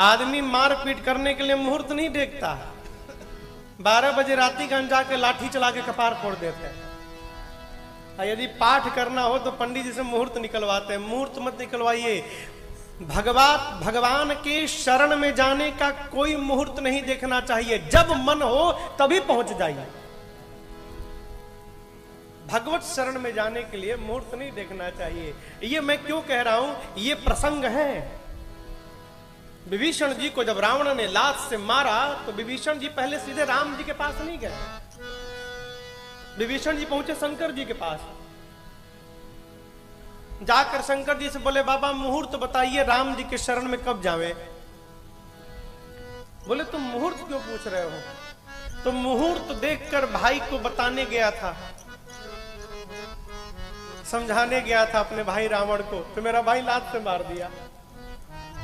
आदमी मारपीट करने के लिए मुहूर्त नहीं देखता, 12 बजे राती का जाके लाठी चला के कपार फोड़ देते हैं। यदि पाठ करना हो तो पंडित जी से मुहूर्त निकलवाते हैं। मुहूर्त मत निकलवाइए। भगवान के शरण में जाने का कोई मुहूर्त नहीं देखना चाहिए। जब मन हो तभी पहुंच जाइए। भगवत शरण में जाने के लिए मुहूर्त नहीं देखना चाहिए। ये मैं क्यों कह रहा हूं, ये प्रसंग है। विभीषण जी को जब रावण ने लात से मारा तो विभीषण जी पहले सीधे राम जी के पास नहीं गए। विभीषण जी पहुंचे शंकर जी के पास। जाकर शंकर जी से बोले, बाबा मुहूर्त बताइए, राम जी के शरण में कब जावे। बोले, तुम मुहूर्त क्यों पूछ रहे हो? तो मुहूर्त देखकर भाई को बताने गया था, समझाने गया था अपने भाई रावण को, तो मेरा भाई लात से मार दिया।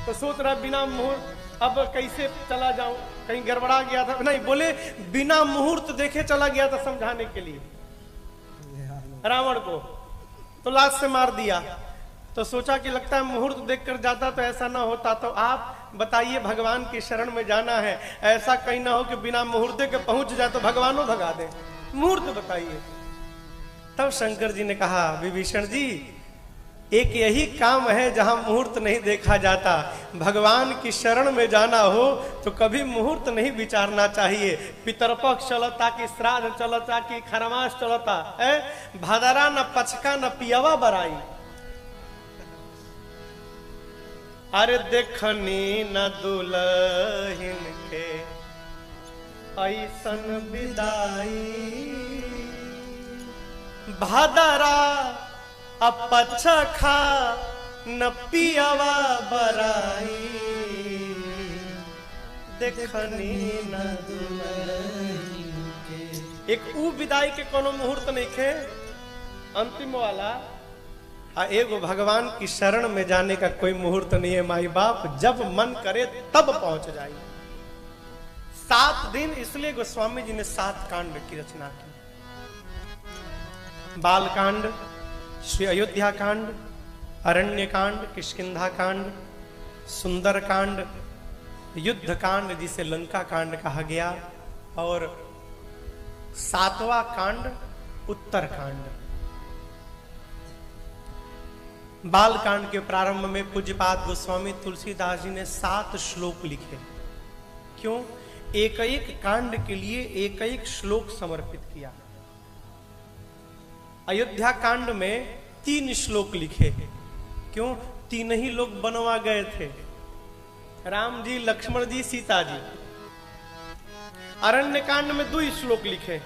तो सोच रहा बिना मुहूर्त अब कैसे चला जाऊं, कहीं गड़बड़ा गया था। नहीं, बोले बिना मुहूर्त देखे चला गया था समझाने के लिए रावण को, तो लात से मार दिया। तो सोचा कि लगता है मुहूर्त देखकर जाता तो ऐसा ना होता। तो आप बताइए, भगवान की शरण में जाना है, ऐसा कहीं ना हो कि बिना मुहूर्त के पहुंच जाए तो भगवानों भगा दे। मुहूर्त बताइए। तब शंकर जी ने कहा, विभीषण जी, एक यही काम है जहां मुहूर्त नहीं देखा जाता। भगवान की शरण में जाना हो तो कभी मुहूर्त नहीं विचारना चाहिए। पितरपक्ष चलता कि श्राद्ध चलता कि खरमास चलता है, भादरा न पचका न पियवा बराई। अरे देखनी न दुल्हन के ऐसन विदाई, भादरा अपचखा न पियवा बराई, देखनी न दुल्हन के। एक ऊ विदाई के कोनो मुहूर्त नहीं खे, अंतिम वाला। एगो भगवान की शरण में जाने का कोई मुहूर्त नहीं है। माई बाप जब मन करे तब पहुंच जाइए। 7 दिन, इसलिए गोस्वामी जी ने 7 कांड की रचना की। बाल कांड, श्री अयोध्या कांड, अरण्य कांड, किष्किंधा कांड, सुंदर कांड, युद्ध कांड जिसे लंका कांड कहा गया, और 7वां कांड उत्तर कांड। बाल कांड के प्रारंभ में पूज्यपाद गोस्वामी तुलसीदास जी ने 7 श्लोक लिखे। क्यों? एक एक कांड के लिए एक एक श्लोक समर्पित किया। अयोध्या कांड में 3 श्लोक लिखे। क्यों? 3 ही लोग बनवा गए थे, राम जी, लक्ष्मण जी, सीता जी। अरण्य कांड में 2 श्लोक लिखे।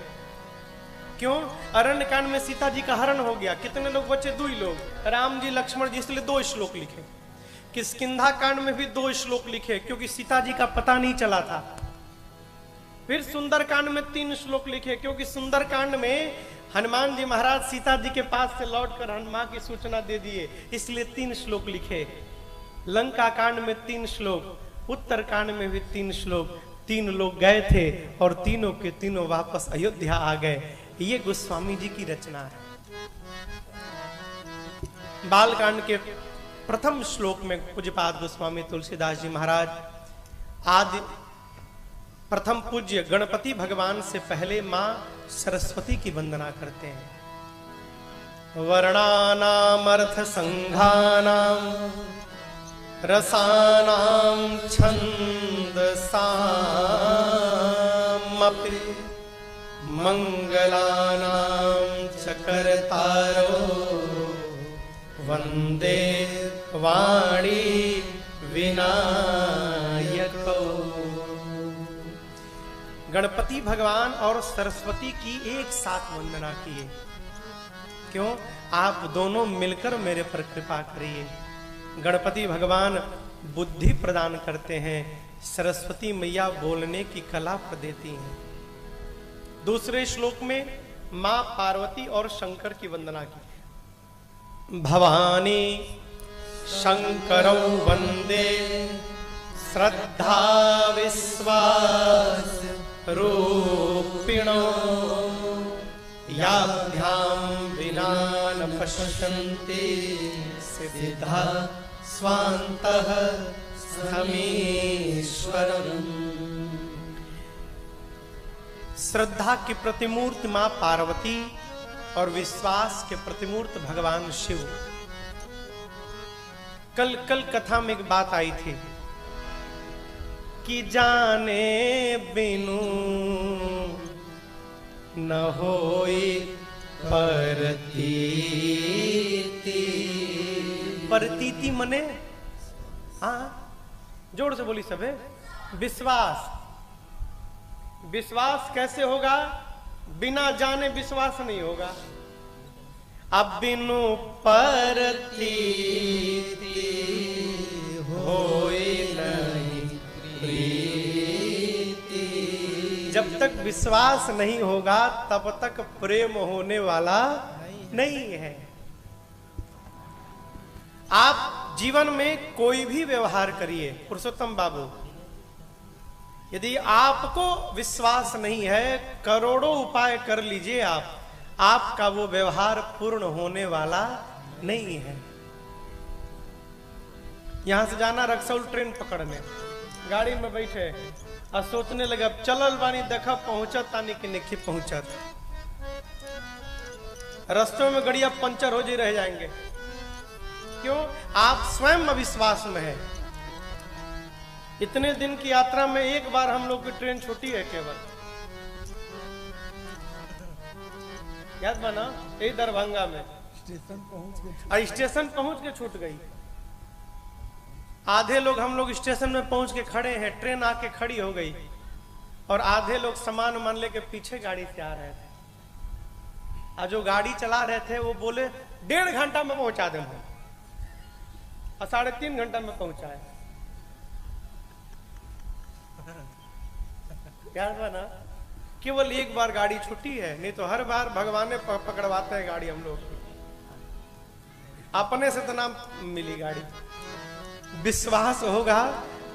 क्यों? अरण्य कांड में सीता जी का हरण हो गया, कितने लोग बचे? 2 लोग, राम जी, लक्ष्मण जी, इसलिए 2 श्लोक लिखे। किष्किंधा कांड में भी 2 श्लोक लिखे, क्योंकि सीता जी का पता नहीं चला था। फिर सुंदर कांड में 3 श्लोक लिखे, क्योंकि सुंदर कांड में हनुमान जी महाराज सीता जी के पास से लौटकर हनुमान की सूचना दे दिए, इसलिए 3 श्लोक लिखे। लंका कांड में 3 श्लोक, उत्तर कांड में भी 3 श्लोक। 3 लोग गए थे और तीनों के तीनों वापस अयोध्या आ गए। ये गोस्वामी जी की रचना है। बाल कांड के प्रथम श्लोक में पूज्यपाद गोस्वामी तुलसीदास जी महाराज आदि प्रथम पूज्य गणपति भगवान से पहले मां सरस्वती की वंदना करते हैं। वर्णानामर्थ संघानाम रसानाम छंदसामपि मंगलानां च कर्तारो वंदे वाणी विनायको। गणपति भगवान और सरस्वती की एक साथ वंदना किए। क्यों? आप दोनों मिलकर मेरे पर कृपा करिए। गणपति भगवान बुद्धि प्रदान करते हैं, सरस्वती मैया बोलने की कला देती हैं। दूसरे श्लोक में मां पार्वती और शंकर की वंदना की। भवानी शंकरौ वंदे श्रद्धा विश्वास रूपिणो याभ्याम विना न पश्यन्ति सिद्धा स्वान्तः स्थमी श्रद्धा की प्रतिमूर्ति मां पार्वती और विश्वास के प्रतिमूर्ति भगवान शिव। कल कथा में एक बात आई थी कि जाने बिनु न होई परतीति। परतीति मने, हाँ जोर से बोली सबे, विश्वास। विश्वास कैसे होगा? बिना जाने विश्वास नहीं होगा। अब बिनु परतीति होई नहीं प्रीति। जब तक विश्वास नहीं होगा तब तक प्रेम होने वाला नहीं है। आप जीवन में कोई भी व्यवहार करिए पुरुषोत्तम बाबू, यदि आपको विश्वास नहीं है, करोड़ों उपाय कर लीजिए आपका वो व्यवहार पूर्ण होने वाला नहीं है। यहां से जाना रक्सौल ट्रेन पकड़ने, गाड़ी में बैठे और सोचने लगे अब चलल बानी, देखा पहुंचत तानी कि नहीं पहुंचत। रास्तों में गड़िया पंचर हो जी रह जाएंगे। क्यों? आप स्वयं अविश्वास में है। इतने दिन की यात्रा में एक बार हम लोग की ट्रेन छूटी है केवल, याद बना, यही दरभंगा में स्टेशन पहुंच के छूट गई। आधे लोग हम लोग स्टेशन में पहुंच के खड़े हैं, ट्रेन आके खड़ी हो गई और आधे लोग सामान मान लेके पीछे गाड़ी से आ रहे थे। और जो गाड़ी चला रहे थे वो बोले 1.5 घंटा में पहुंचा दें, और 3.5 घंटा में पहुंचाए। याद बना, केवल एक बार गाड़ी छुट्टी है, नहीं तो हर बार भगवान ने पकड़वाते हैं गाड़ी हम लोग। अपने से तो नाम मिली गाड़ी। विश्वास होगा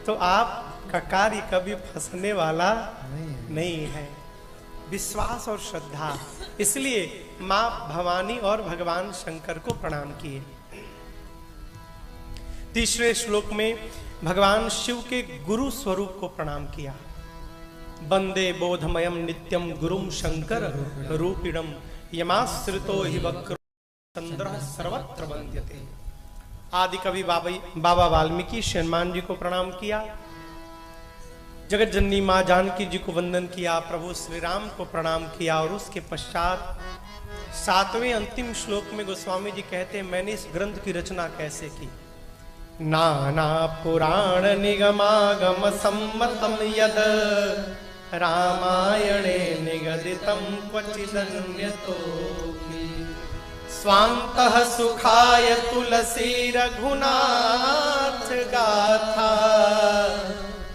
तो आपका कार्य कभी फंसने वाला नहीं है। विश्वास और श्रद्धा, इसलिए मां भवानी और भगवान शंकर को प्रणाम किए। तीसरे श्लोक में भगवान शिव के गुरु स्वरूप को प्रणाम किया। वंदे बोधमयम नित्यम गुरुम शंकर रूपिणम यमाश्रितो हि वक्र चंद्र सर्वत्र वंद्यते। आदि कवि बाबा वाल्मीकि हनुमान जी को प्रणाम किया। जगत जननी मां जानकी जी को वंदन किया। प्रभु श्री राम को प्रणाम किया। और उसके पश्चात 7वें अंतिम श्लोक में गोस्वामी जी कहते हैं, मैंने इस ग्रंथ की रचना कैसे की। नाना पुराण निगमागम सम्मतम यद रामायणे निगदितं क्वचिदन्यतो स्वान्तः सुखाय तुलसी रघुनाथ गाथा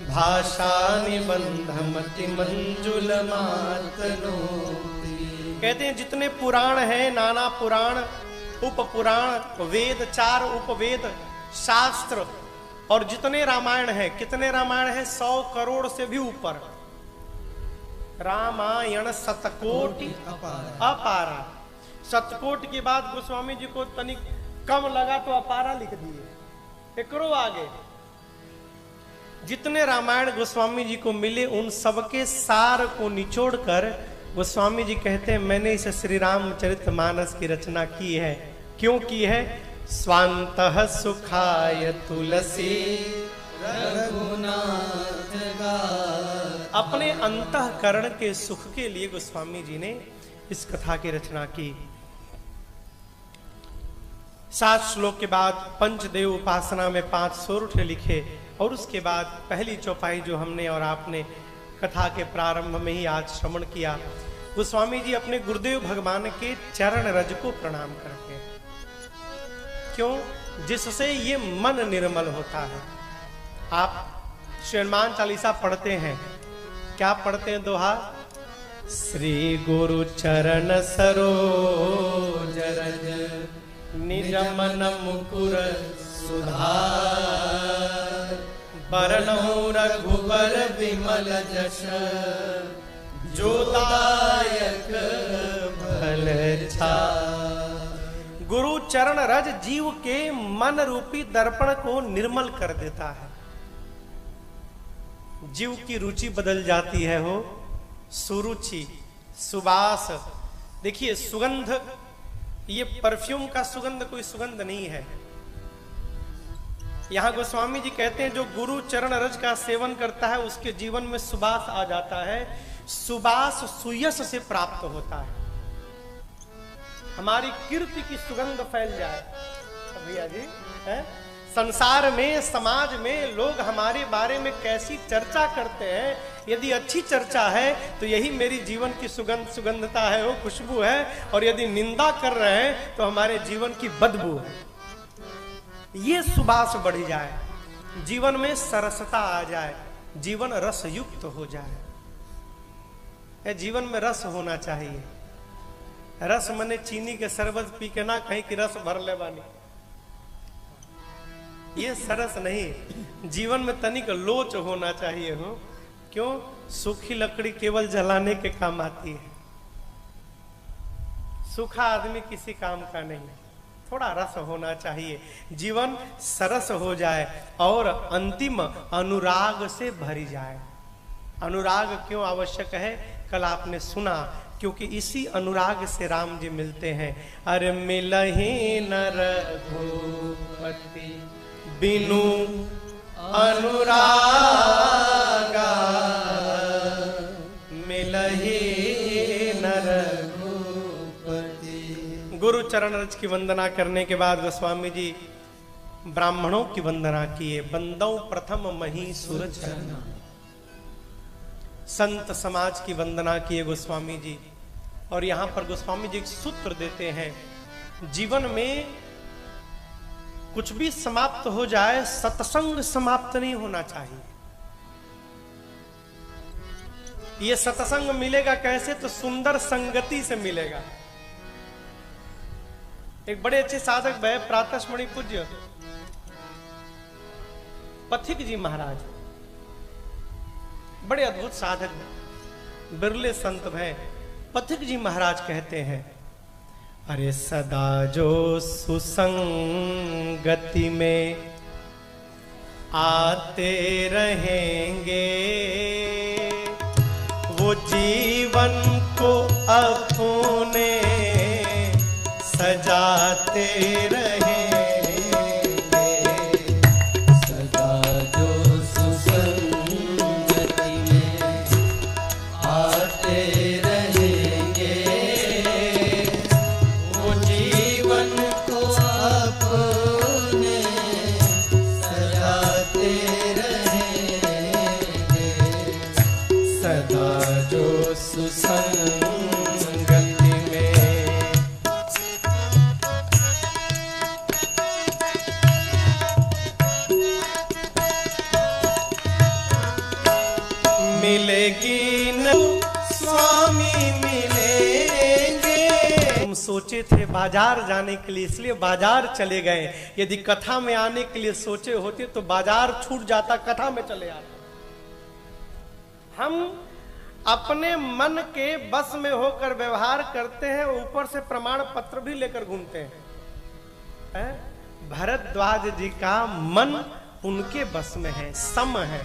भाषा निबंधमति मंजुल मातनो। कहते हैं जितने पुराण हैं, नाना पुराण, उपपुराण, वेद, 4 उपवेद, शास्त्र, और जितने रामायण है, कितने रामायण है? 100 करोड़ से भी ऊपर। रामायण शतकोटि अपारा। शतकोटि के बाद गोस्वामी जी को तनिक कम लगा तो अपारा लिख दिए। एकरो आगे जितने रामायण गोस्वामी जी को मिले उन सबके सार को निचोड़कर गोस्वामी जी कहते हैं, मैंने इस श्री रामचरितमानस की रचना की है। क्यों की है? स्वान्तः सुखाय तुलसी रघुनाथ गाथा। अपने अंतःकरण के सुख के लिए गोस्वामी जी ने इस कथा की रचना की। 7 श्लोक के बाद पंचदेव उपासना में 5 सोरठ लिखे, और उसके बाद पहली चौपाई जो हमने और आपने कथा के प्रारंभ में ही आज श्रवण किया, गोस्वामी जी अपने गुरुदेव भगवान के चरण रज को प्रणाम करते हैं। क्यों? जिससे ये मन निर्मल होता है। आप हनुमान चालीसा पढ़ते हैं, क्या पढ़ते हैं? दोहा, श्री गुरु चरण सरोज रज निज मन मुकुर सुधार बरनहुँ रघुबर विमल जस जो दायक भल छार। गुरु चरण रज जीव के मन रूपी दर्पण को निर्मल कर देता है। जीव की रुचि बदल जाती है हो सुरुचि, सुबास। देखिए सुगंध, ये परफ्यूम का सुगंध कोई सुगंध नहीं है। यहां गोस्वामी जी कहते हैं जो गुरु चरण रज का सेवन करता है उसके जीवन में सुबास आ जाता है। सुबास सुयस से प्राप्त होता है। हमारी कीर्ति की सुगंध फैल जाए भैया जी है? संसार में, समाज में लोग हमारे बारे में कैसी चर्चा करते हैं, यदि अच्छी चर्चा है तो यही मेरी जीवन की सुगंधता है, वो खुशबू है। और यदि निंदा कर रहे हैं तो हमारे जीवन की बदबू है। ये सुबास बढ़ जाए, जीवन में सरसता आ जाए, जीवन रस युक्त हो जाए। जीवन में रस होना चाहिए। रस मने चीनी के शरबत पी के ना कहीं की रस भर ले बानी, ये सरस नहीं। जीवन में तनिक लोच होना चाहिए हो। क्यों? सूखी लकड़ी केवल जलाने के काम आती है, सूखा आदमी किसी काम का नहीं। थोड़ा रस होना चाहिए, जीवन सरस हो जाए और अंतिम अनुराग से भरी जाए। अनुराग क्यों आवश्यक है? कल आपने सुना, क्योंकि इसी अनुराग से राम जी मिलते हैं। अरे मिलहि न रघुपति बिनु अनुरागा, मिलहि न रघुपति। गुरु चरण रज की वंदना करने के बाद गोस्वामी जी ब्राह्मणों की वंदना किए। बंदौ प्रथम मही सूरज चरण, संत समाज की वंदना किए गोस्वामी जी। और यहां पर गोस्वामी जी एक सूत्र देते हैं, जीवन में कुछ भी समाप्त हो जाए, सत्संग समाप्त नहीं होना चाहिए। ये सत्संग मिलेगा कैसे? तो सुंदर संगति से मिलेगा। एक बड़े अच्छे साधक भय प्रातस्मरणि पूज्य पथिक जी महाराज, बड़े अद्भुत साधक, बिरले संत भय पथिक जी महाराज कहते हैं, अरे सदा जो सुसंगति में आते रहेंगे, वो जीवन को अपने सजाते रहेंगे। सदा जो सुसंगति में आते रहेंगे, वो जीवन को अपने सजाते रहेंगे। सदा जो सुसंगति में मिलेगी न स्वामी मिलेंगे। तुम सोचे थे बाजार जाने के लिए, इसलिए बाजार चले गए। यदि कथा में आने के लिए सोचे होते तो बाजार छूट जाता, कथा में चले आते। हम अपने मन के बस में होकर व्यवहार करते हैं, ऊपर से प्रमाण पत्र भी लेकर घूमते हैं। भरद्वाज जी का मन उनके बस में है, सम है।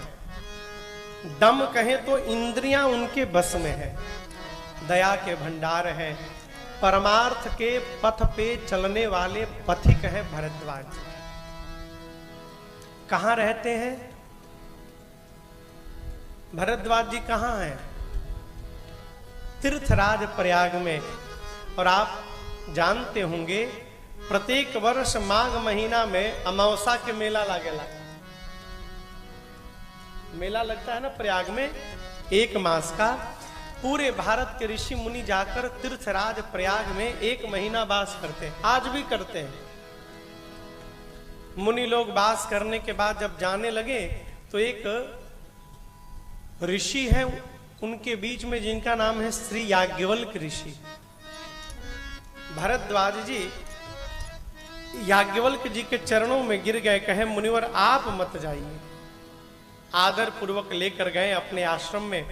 दम कहें तो इंद्रियां उनके बस में है, दया के भंडार है। परमार्थ के पथ पे चलने वाले पथिक हैं भरद्वाज। कहां रहते हैं भरद्वाज जी? कहां हैं? तीर्थराज प्रयाग में। और आप जानते होंगे प्रत्येक वर्ष माघ महीना में अमावस्या के मेला लागेला। मेला लगता है ना प्रयाग में, 1 मास का। पूरे भारत के ऋषि मुनि जाकर तीर्थराज प्रयाग में 1 महीना वास करते हैं, आज भी करते हैं। मुनि लोग वास करने के बाद जब जाने लगे तो एक ऋषि है उनके बीच में, जिनका नाम है श्री याज्ञवल्क्य ऋषि। भरद्वाज जी याज्ञवल्क्य जी के चरणों में गिर गए, कहे मुनिवर आप मत जाइए। आदर पूर्वक लेकर गए अपने आश्रम में,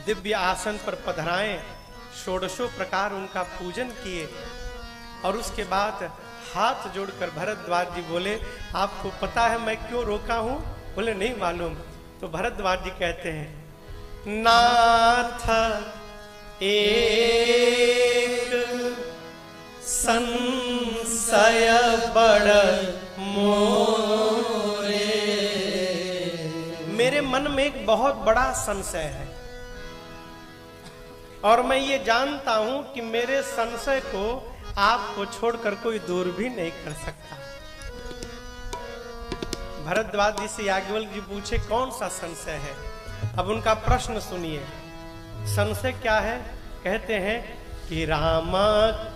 दिव्य आसन पर पधराए, षोडशों प्रकार उनका पूजन किए। और उसके बाद हाथ जोड़कर भरद्वाज जी बोले, आपको पता है मैं क्यों रोका हूं? बोले नहीं मालूम। तो भरद्वाज जी कहते हैं, नाथ एक संशय बड़ मोरे, मेरे मन में एक बहुत बड़ा संशय है और मैं ये जानता हूं कि मेरे संशय को आपको छोड़कर कोई दूर भी नहीं कर सकता। भरद्वाज जी से याज्ञवल्क्य जी पूछे कौन सा संशय है। अब उनका प्रश्न सुनिए। संशय क्या है? कहते हैं कि राम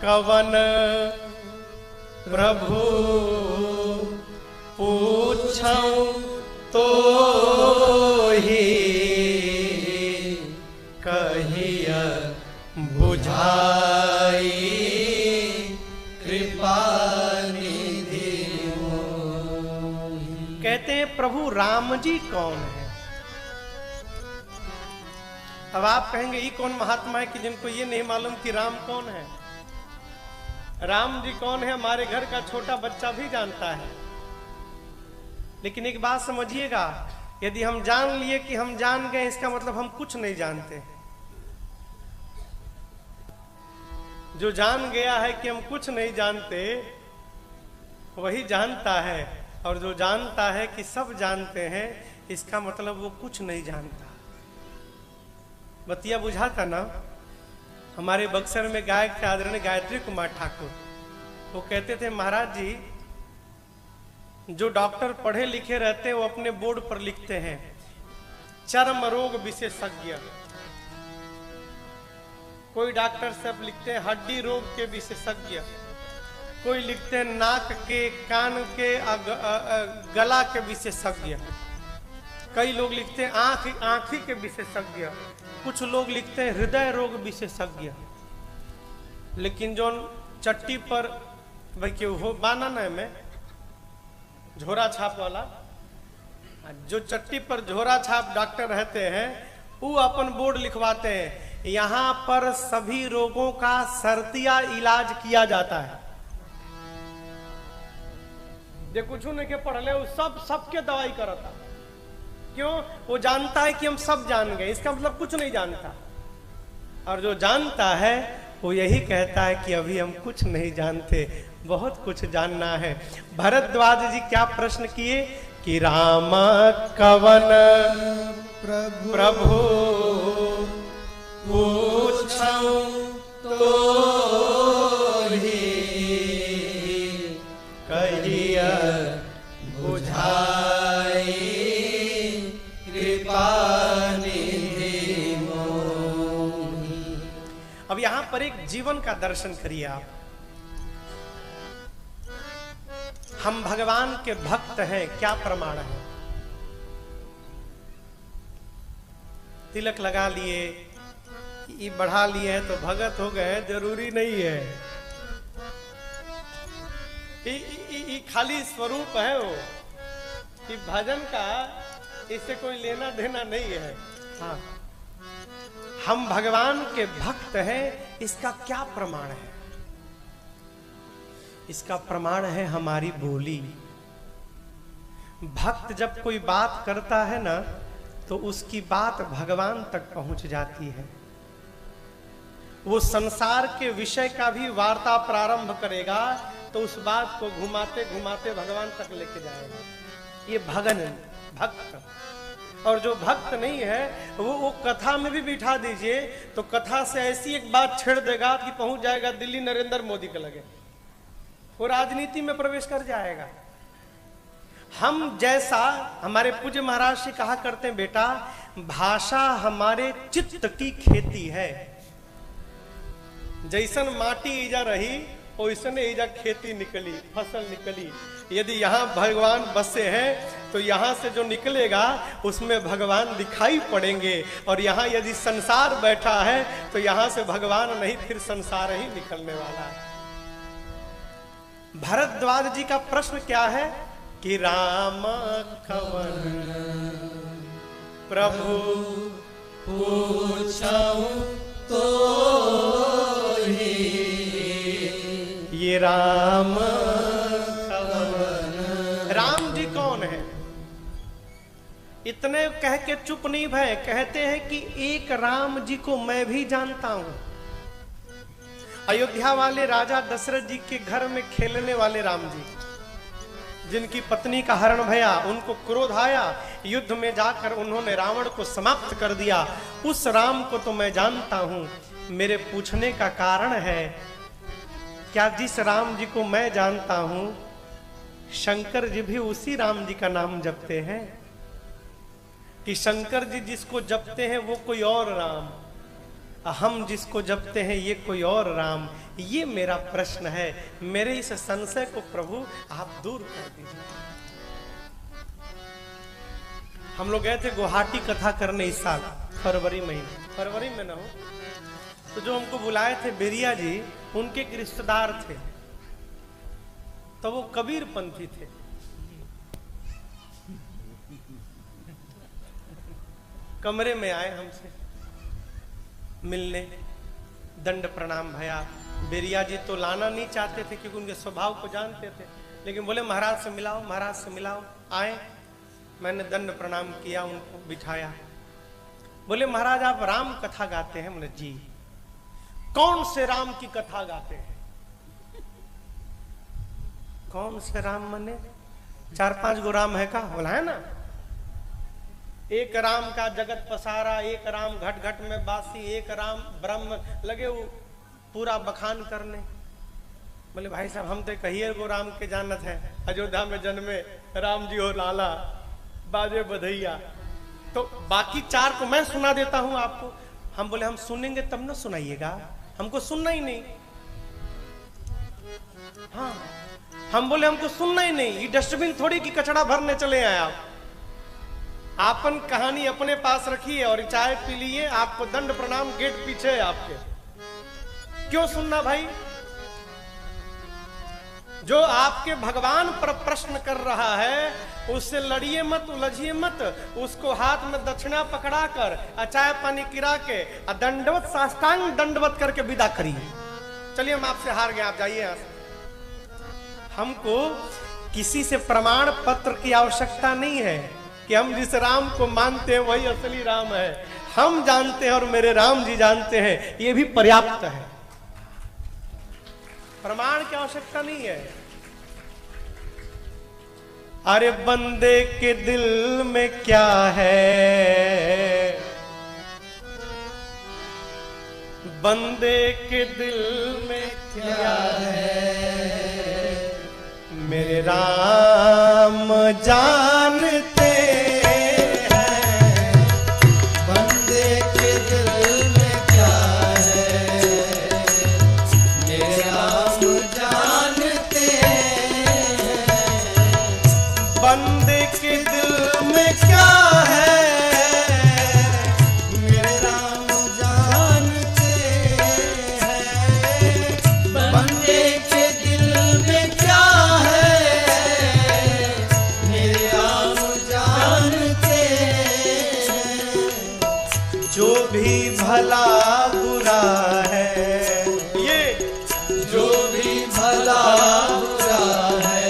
कवन प्रभु पूछऊं तो ही कहिया बुझाई कृपा निधि मोहि। कहते हैं प्रभु राम जी कौन है? अब आप कहेंगे ये कौन महात्मा है कि जिनको ये नहीं मालूम कि राम कौन है। राम जी कौन है हमारे घर का छोटा बच्चा भी जानता है। लेकिन एक बात समझिएगा, यदि हम जान लिए कि हम जान गए, इसका मतलब हम कुछ नहीं जानते। जो जान गया है कि हम कुछ नहीं जानते वही जानता है, और जो जानता है कि सब जानते हैं, इसका मतलब वो कुछ नहीं जानता। बतिया बुझाता ना। हमारे बक्सर में गायक थे आदरणीय गायत्री कुमार ठाकुर। वो कहते थे, महाराज जी जो डॉक्टर पढ़े लिखे रहते हैं वो अपने बोर्ड पर लिखते हैं चर्म रोग विशेषज्ञ, कोई डॉक्टर सब लिखते हैं हड्डी रोग के विशेषज्ञ, कोई लिखते हैं नाक के, कान के, गला के विशेषज्ञ, कई लोग लिखते हैं आंखी के विशेषज्ञ, कुछ लोग लिखते हैं हृदय रोग विशेषज्ञ। लेकिन जो चट्टी पर भाई क्यों हो बाना में झोरा छाप वाला, जो चट्टी पर झोरा छाप डॉक्टर रहते हैं, वो अपन बोर्ड लिखवाते हैं यहाँ पर सभी रोगों का शर्तिया इलाज किया जाता है। जो कुछ नहीं के पढ़ ले वो सबके दवाई करता। क्यों? वो जानता है कि हम सब जान गए, इसका मतलब कुछ नहीं जानता। और जो जानता है वो यही कहता है कि अभी हम कुछ नहीं जानते, बहुत कुछ जानना है। भरद्वाज जी क्या प्रश्न किए कि राम कवन प्रभु पूछऊं तो ही कहिया बुझाई कृपा निधि मोहि। अब यहां पर एक जीवन का दर्शन करिए आप। हम भगवान के भक्त हैं, क्या प्रमाण है? तिलक लगा लिए, ये बढ़ा लिए हैं तो भगत हो गए, जरूरी नहीं है। ये खाली स्वरूप है वो, कि भजन का इससे कोई लेना देना नहीं है। हाँ, हम भगवान के भक्त हैं, इसका क्या प्रमाण है? इसका प्रमाण है हमारी बोली। भक्त जब कोई बात करता है ना, तो उसकी बात भगवान तक पहुंच जाती है। वो संसार के विषय का भी वार्ता प्रारंभ करेगा तो उस बात को घुमाते घुमाते भगवान तक लेके जाएगा। ये भक्त। और जो भक्त नहीं है वो कथा में भी बिठा दीजिए तो कथा से ऐसी एक बात छेड़ देगा कि पहुंच जाएगा दिल्ली नरेंद्र मोदी के लगे, वो राजनीति में प्रवेश कर जाएगा। हम जैसा हमारे पूज्य महाराज से कहा करते हैं, बेटा भाषा हमारे चित्त की खेती है। जैसन माटी ईजा रही वैसन ईजा खेती निकली, फसल निकली। यदि यहाँ भगवान बसे हैं तो यहाँ से जो निकलेगा उसमें भगवान दिखाई पड़ेंगे, और यहाँ यदि संसार बैठा है तो यहाँ से भगवान नहीं, फिर संसार ही निकलने वाला है। भरद्वाज जी का प्रश्न क्या है कि राम कवन प्रभु पूछऊं तो ही, ये राम कवन, राम जी कौन है? ये इतने कह के चुप नहीं भय, कहते हैं कि एक राम जी को मैं भी जानता हूं। अयोध्या वाले राजा दशरथ जी के घर में खेलने वाले राम जी, जिनकी पत्नी का हरण भया, उनको क्रोध आया, युद्ध में जाकर उन्होंने रावण को समाप्त कर दिया, उस राम को तो मैं जानता हूं। मेरे पूछने का कारण है, क्या जिस राम जी को मैं जानता हूं, शंकर जी भी उसी राम जी का नाम जपते हैं? कि शंकर जी जिसको जपते हैं वो कोई और राम, हम जिसको जपते हैं ये कोई और राम? ये मेरा प्रश्न है। मेरे इस संशय को प्रभु आप दूर कर दीजिए। हम लोग गए थे गुवाहाटी कथा करने इस साल फरवरी में ना हो, तो जो हमको बुलाए थे बेरिया जी, उनके एक रिश्तेदार थे, तो वो कबीर पंथी थे। कमरे में आए हमसे मिलने, दंड प्रणाम भया। बेरिया जी तो लाना नहीं चाहते थे क्योंकि उनके स्वभाव को जानते थे, लेकिन बोले महाराज से मिलाओ, महाराज से मिलाओ। आए, मैंने दंड प्रणाम किया, उनको बिठाया। बोले महाराज आप राम कथा गाते हैं? बोले जी। कौन से राम की कथा गाते हैं? कौन से राम? मने 4-5 गो राम है का? बोला है ना, एक राम का जगत पसारा, एक राम घट घट में बासी, एक राम ब्रह्म, लगे वो पूरा बखान करने। बोले भाई साहब हम तो कहिए गो राम के जानत है, अयोध्या में जन्मे राम जी हो लाला, बाजे बधैया, तो बाकी 4 को मैं सुना देता हूं आपको। हम बोले हम सुनेंगे तब ना सुनाइएगा, हमको सुनना ही नहीं। हाँ, हम बोले हमको सुनना ही नहीं, ये डस्टबिन थोड़ी की कचरा भरने चले आए आप। आपन कहानी अपने पास रखिए और चाय पी लिए, आपको दंड प्रणाम गेट पीछे है आपके। क्यों सुनना भाई? जो आपके भगवान पर प्रश्न कर रहा है उससे लड़िए मत, उलझिए मत, उसको हाथ में दक्षिणा पकड़ा कर, चाय पानी गिरा के, दंडवत साष्टांग दंडवत करके विदा करिए। चलिए हम आपसे हार गए, आप जाइए यहां से। हमको किसी से प्रमाण पत्र की आवश्यकता नहीं है कि हम जिस राम को मानते हैं वही असली राम है। हम जानते हैं और मेरे राम जी जानते हैं, ये भी पर्याप्त है। प्रमाण की आवश्यकता नहीं है। अरे बंदे के दिल में क्या है, बंदे के दिल में क्या है, मेरे राम जानते हैं। बंदे के दिल में क्या है, मेरे राम जानते हैं। बंदे के दिल में क्या है, मेरे राम जानते हैं। बंदे के दिल में क्या है, मेरे राम जानते हैं। जो भी भला बुरा है, ये जो भी भला बुरा है,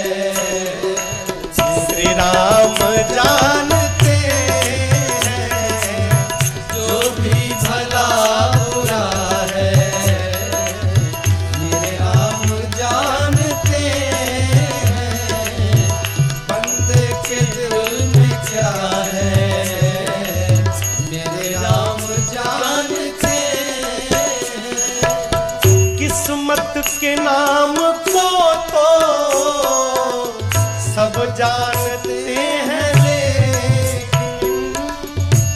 श्री राम जानते हैं। जो भी भला बुरा है, मेरे राम जानते हैं। बंदे के दिल में क्या है, मेरे राम जानते हैं। किस्मत के नाम को तो सब जानते हैं, लेकिन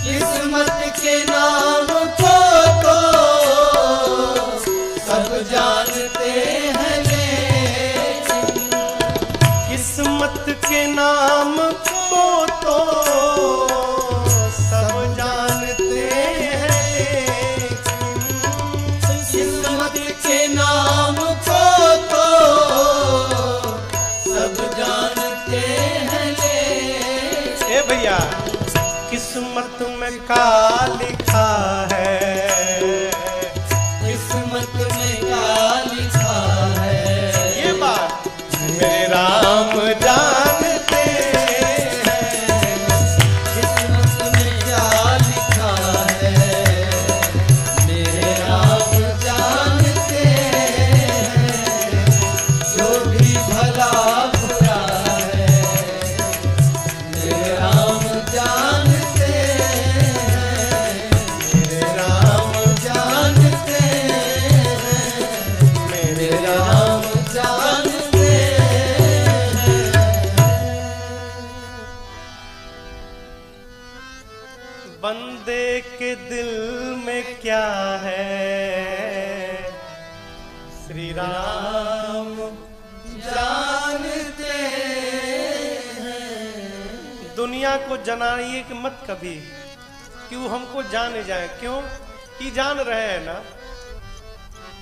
किस्मत के नाम को तो सब जानते हैं, लेकिन किस्मत के नाम को तो सब जानते हैं, लेकिन किस्मत के नाम को तो सब जानते हैं, लेकिन ए भैया, किस्मत में का लिखा है, किस्मत में क्या लिखा है, ये बात मेरे राम जानते हैं। किस्मत बंदे के दिल में क्या है श्री राम जानते दुनिया को जनाइए कि मत कभी कि वो हमको जाने जाए। क्यों कि जान रहे हैं ना,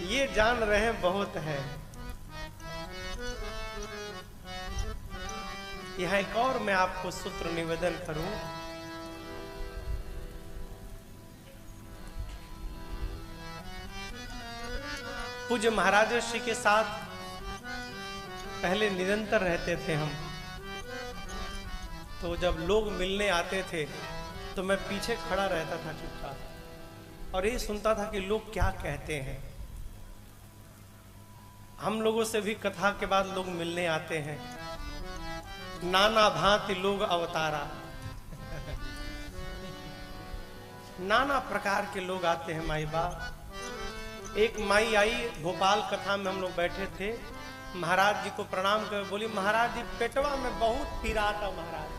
ये जान रहे हैं बहुत है। यह एक और मैं आपको सूत्र निवेदन करूं। पूज्य महाराज श्री के साथ पहले निरंतर रहते थे हम, तो जब लोग मिलने आते थे तो मैं पीछे खड़ा रहता था चुपचाप और ये सुनता था कि लोग क्या कहते हैं। हम लोगों से भी कथा के बाद लोग मिलने आते हैं, नाना भांति लोग अवतारा नाना प्रकार के लोग आते हैं माई बाप। एक माई आई भोपाल कथा में, हम लोग बैठे थे, महाराज जी को प्रणाम कर बोली महाराज जी पेटवा में बहुत पीड़ा था महाराज।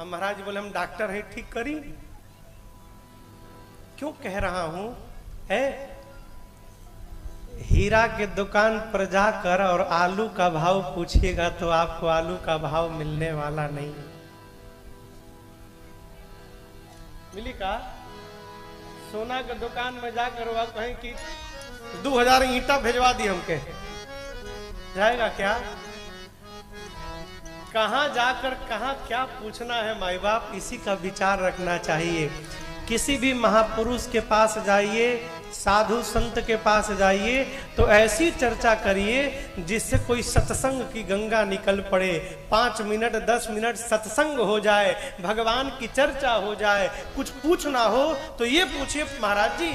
हम महाराज जी बोले हम डॉक्टर हैं, ठीक करी। क्यों कह रहा हूं है, हीरा के दुकान पर जाकर और आलू का भाव पूछिएगा तो आपको आलू का भाव मिलने वाला नहीं। मिली का सोना के दुकान में जाकर वह कहें कि 2000 ईंटा भेजवा दी हमके, जाएगा क्या? कहां जाकर कहां क्या पूछना है माई बाप, इसी का विचार रखना चाहिए। किसी भी महापुरुष के पास जाइए, साधु संत के पास जाइए तो ऐसी चर्चा करिए जिससे कोई सत्संग की गंगा निकल पड़े। 5 मिनट 10 मिनट सत्संग हो जाए, भगवान की चर्चा हो जाए। कुछ पूछना हो तो ये पूछिए महाराज जी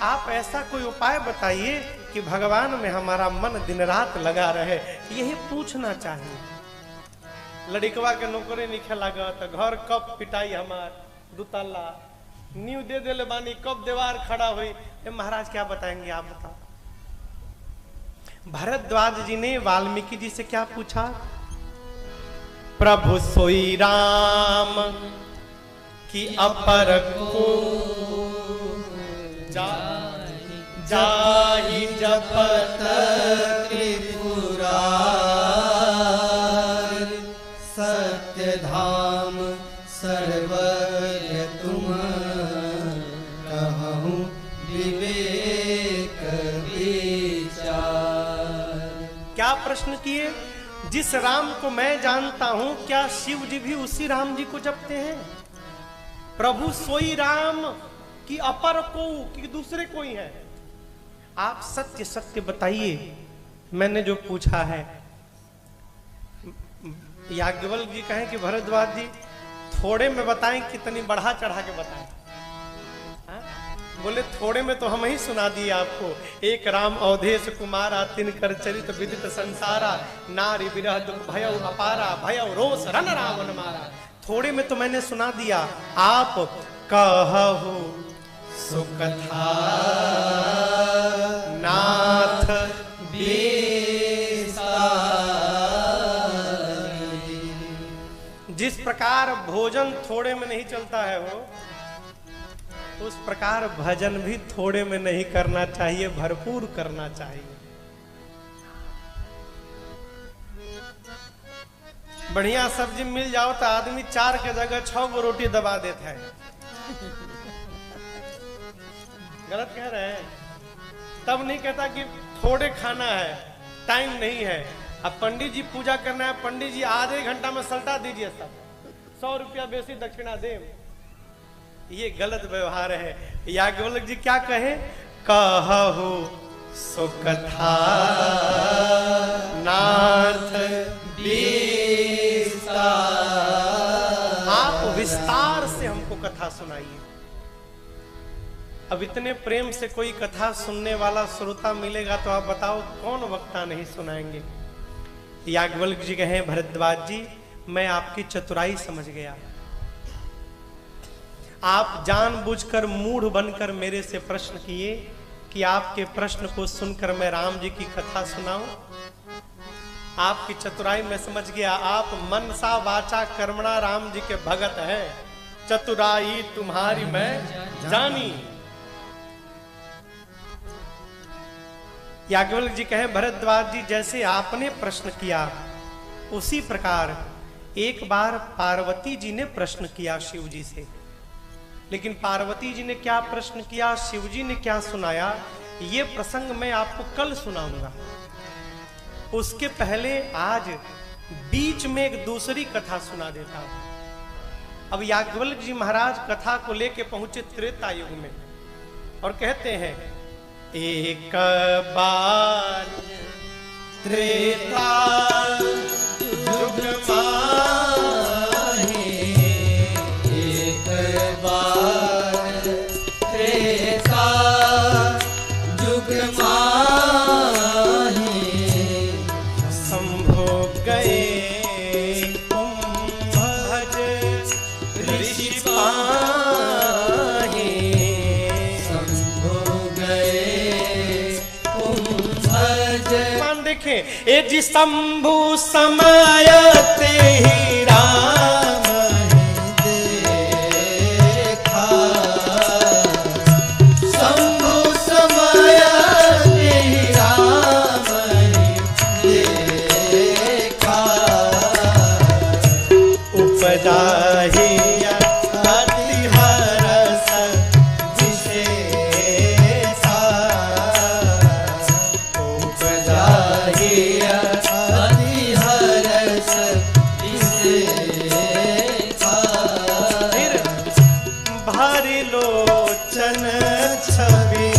आप ऐसा कोई उपाय बताइए कि भगवान में हमारा मन दिन रात लगा रहे, यही पूछना चाहिए। लड़िकवा के नौकरी निखे लगा तो घर कब पिटाई हमार दुतल्ला न्यू दे दे बानी, कब दीवार खड़ा हुई। महाराज क्या बताएंगे आप बताओ। भरद्वाज जी ने वाल्मीकि जी से क्या पूछा? प्रभु सोई राम की अपर को जाहि जपत त्रिपुरार सत्य धाम सर्वज्ञ तुम कहूँ विवेक विचार। क्या प्रश्न किए? जिस राम को मैं जानता हूं क्या शिव जी भी उसी राम जी को जपते हैं? प्रभु सोई राम कि अपर को कि दूसरे कोई है? आप सत्य सत्य बताइए। मैंने जो पूछा है, याज्ञवल्क्य जी कहें कि भरद्वाज जी थोड़े में बताएं कितनी बढ़ा चढ़ा के बताएं? बोले थोड़े में तो हम ही सुना दिए आपको। एक राम अवधेश कुमारा तिन कर चरित विदित संसारा नारी विरह दुख भय अपारा भय रोष रन रावण मारा। थोड़े में तो मैंने सुना दिया, आप कहु सुकथा नाथ जिस प्रकार भोजन थोड़े में नहीं चलता है वो, उस प्रकार भजन भी थोड़े में नहीं करना चाहिए, भरपूर करना चाहिए। बढ़िया सब्जी मिल जाओ तो आदमी 4 के जगह 6 गो रोटी दबा देता है। गलत कह रहे हैं? तब नहीं कहता कि थोड़े खाना है, टाइम नहीं है। अब पंडित जी पूजा करना है, पंडित जी आधे घंटा में सल्टा दीजिए, सब 100 रुपया बेसी दक्षिणा दे। ये गलत व्यवहार है। याज्ञवल्क्य जी क्या कहे? कहु सुकथा नाथ विस्तार। आप विस्तार से हमको कथा सुनाइए। अब इतने प्रेम से कोई कथा सुनने वाला श्रोता मिलेगा तो आप बताओ कौन वक्ता नहीं सुनाएंगे। याज्ञवल्क्य जी कहे भरद्वाज जी मैं आपकी चतुराई समझ गया। आप जानबूझकर मूढ़ बनकर मेरे से प्रश्न किए कि आपके प्रश्न को सुनकर मैं राम जी की कथा सुनाऊं। आपकी चतुराई में समझ गया। आप मनसा वाचा कर्मणा राम जी के भगत हैं। चतुराई तुम्हारी मैं जानी। याज्ञवल्क्य जी कहें भरद्वाज जी जैसे आपने प्रश्न किया उसी प्रकार एक बार पार्वती जी ने प्रश्न किया शिव जी से। लेकिन पार्वती जी ने क्या प्रश्न किया, शिव जी ने क्या सुनाया, ये प्रसंग मैं आपको कल सुनाऊंगा। उसके पहले आज बीच में एक दूसरी कथा सुना देता हूं। अब याज्ञवल्क्य जी महाराज कथा को लेके पहुंचे त्रेता युग में और कहते हैं एक बार त्रेता युग माहे, एक बार त्रेता युग माहे, शंभो गए कुंभज ऋषि पाहे, शंभो गए कुंभज। मान देखें ए जी शंभु समय ते ही राम देखा, शंभु समय राम देखा, उपजा ही अति हरस विशेषा, उपजा ही अति हरस विशेषा। फिर भारी लोचन छवि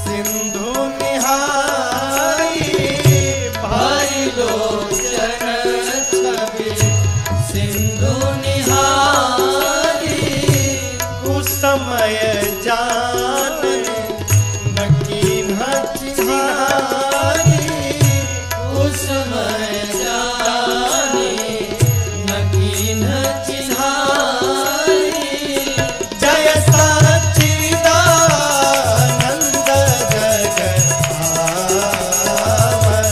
सिंधु निहारी, भारी लोचन छवि सिंधु निहारी, कुसमय जान नकीन चिन्हारी, उस समय जाने नकीन चिन्हारी। जय सच्चिदानंद जगत पावन,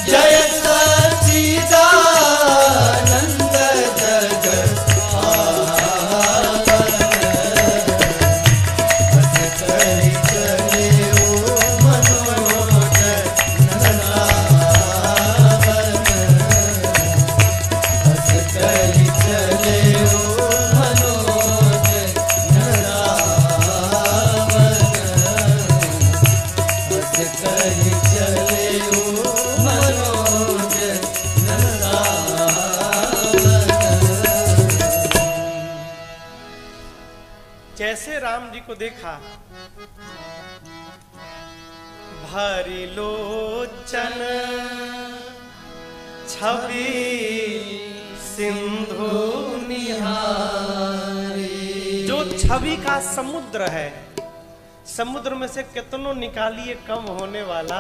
जय सच्चिदानंद जगत पावन, हंस कर चले ओ मनोज नंदनावन, हंस कर चले ओ मनोज नंदनावन, हंस कर चले ओ मनोज नंदनावन। जैसे राम जी को देखा भारी लोचन छवि सिंधु निहारी, जो छवि का समुद्र है, समुद्र में से कितनों निकालिए कम होने वाला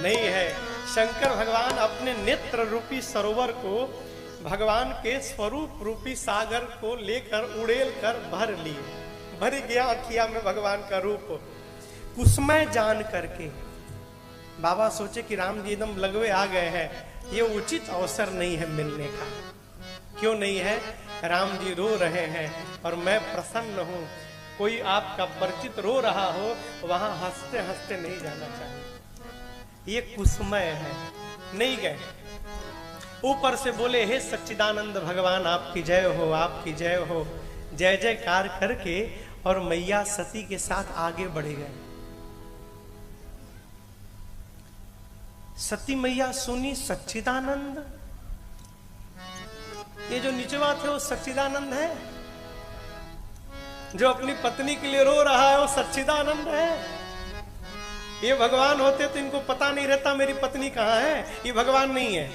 नहीं है। शंकर भगवान अपने नेत्र रूपी सरोवर को भगवान के स्वरूप रूपी सागर को लेकर उड़ेल कर भर लिए, भर गया अखिया में भगवान का रूप। कुसमय जान करके बाबा सोचे कि राम जी एकदम लगवे आ गए हैं, ये उचित अवसर नहीं है मिलने का। क्यों नहीं है? राम जी रो रहे हैं और मैं प्रसन्न हूं। कोई आपका परिचित रो रहा हो वहां हंसते हंसते नहीं जाना चाहिए, ये कुसमय है। नहीं गए, ऊपर से बोले हे सच्चिदानंद भगवान आपकी जय हो, आपकी जय हो, जय जयकार करके और मैया सती के साथ आगे बढ़े गए। सती मैया सुनी सच्चिदानंद, ये जो नीचवा थे वो सच्चिदानंद है, जो अपनी पत्नी के लिए रो रहा है वो सच्चिदानंद है। ये भगवान होते तो इनको पता नहीं रहता मेरी पत्नी कहां है, ये भगवान नहीं है।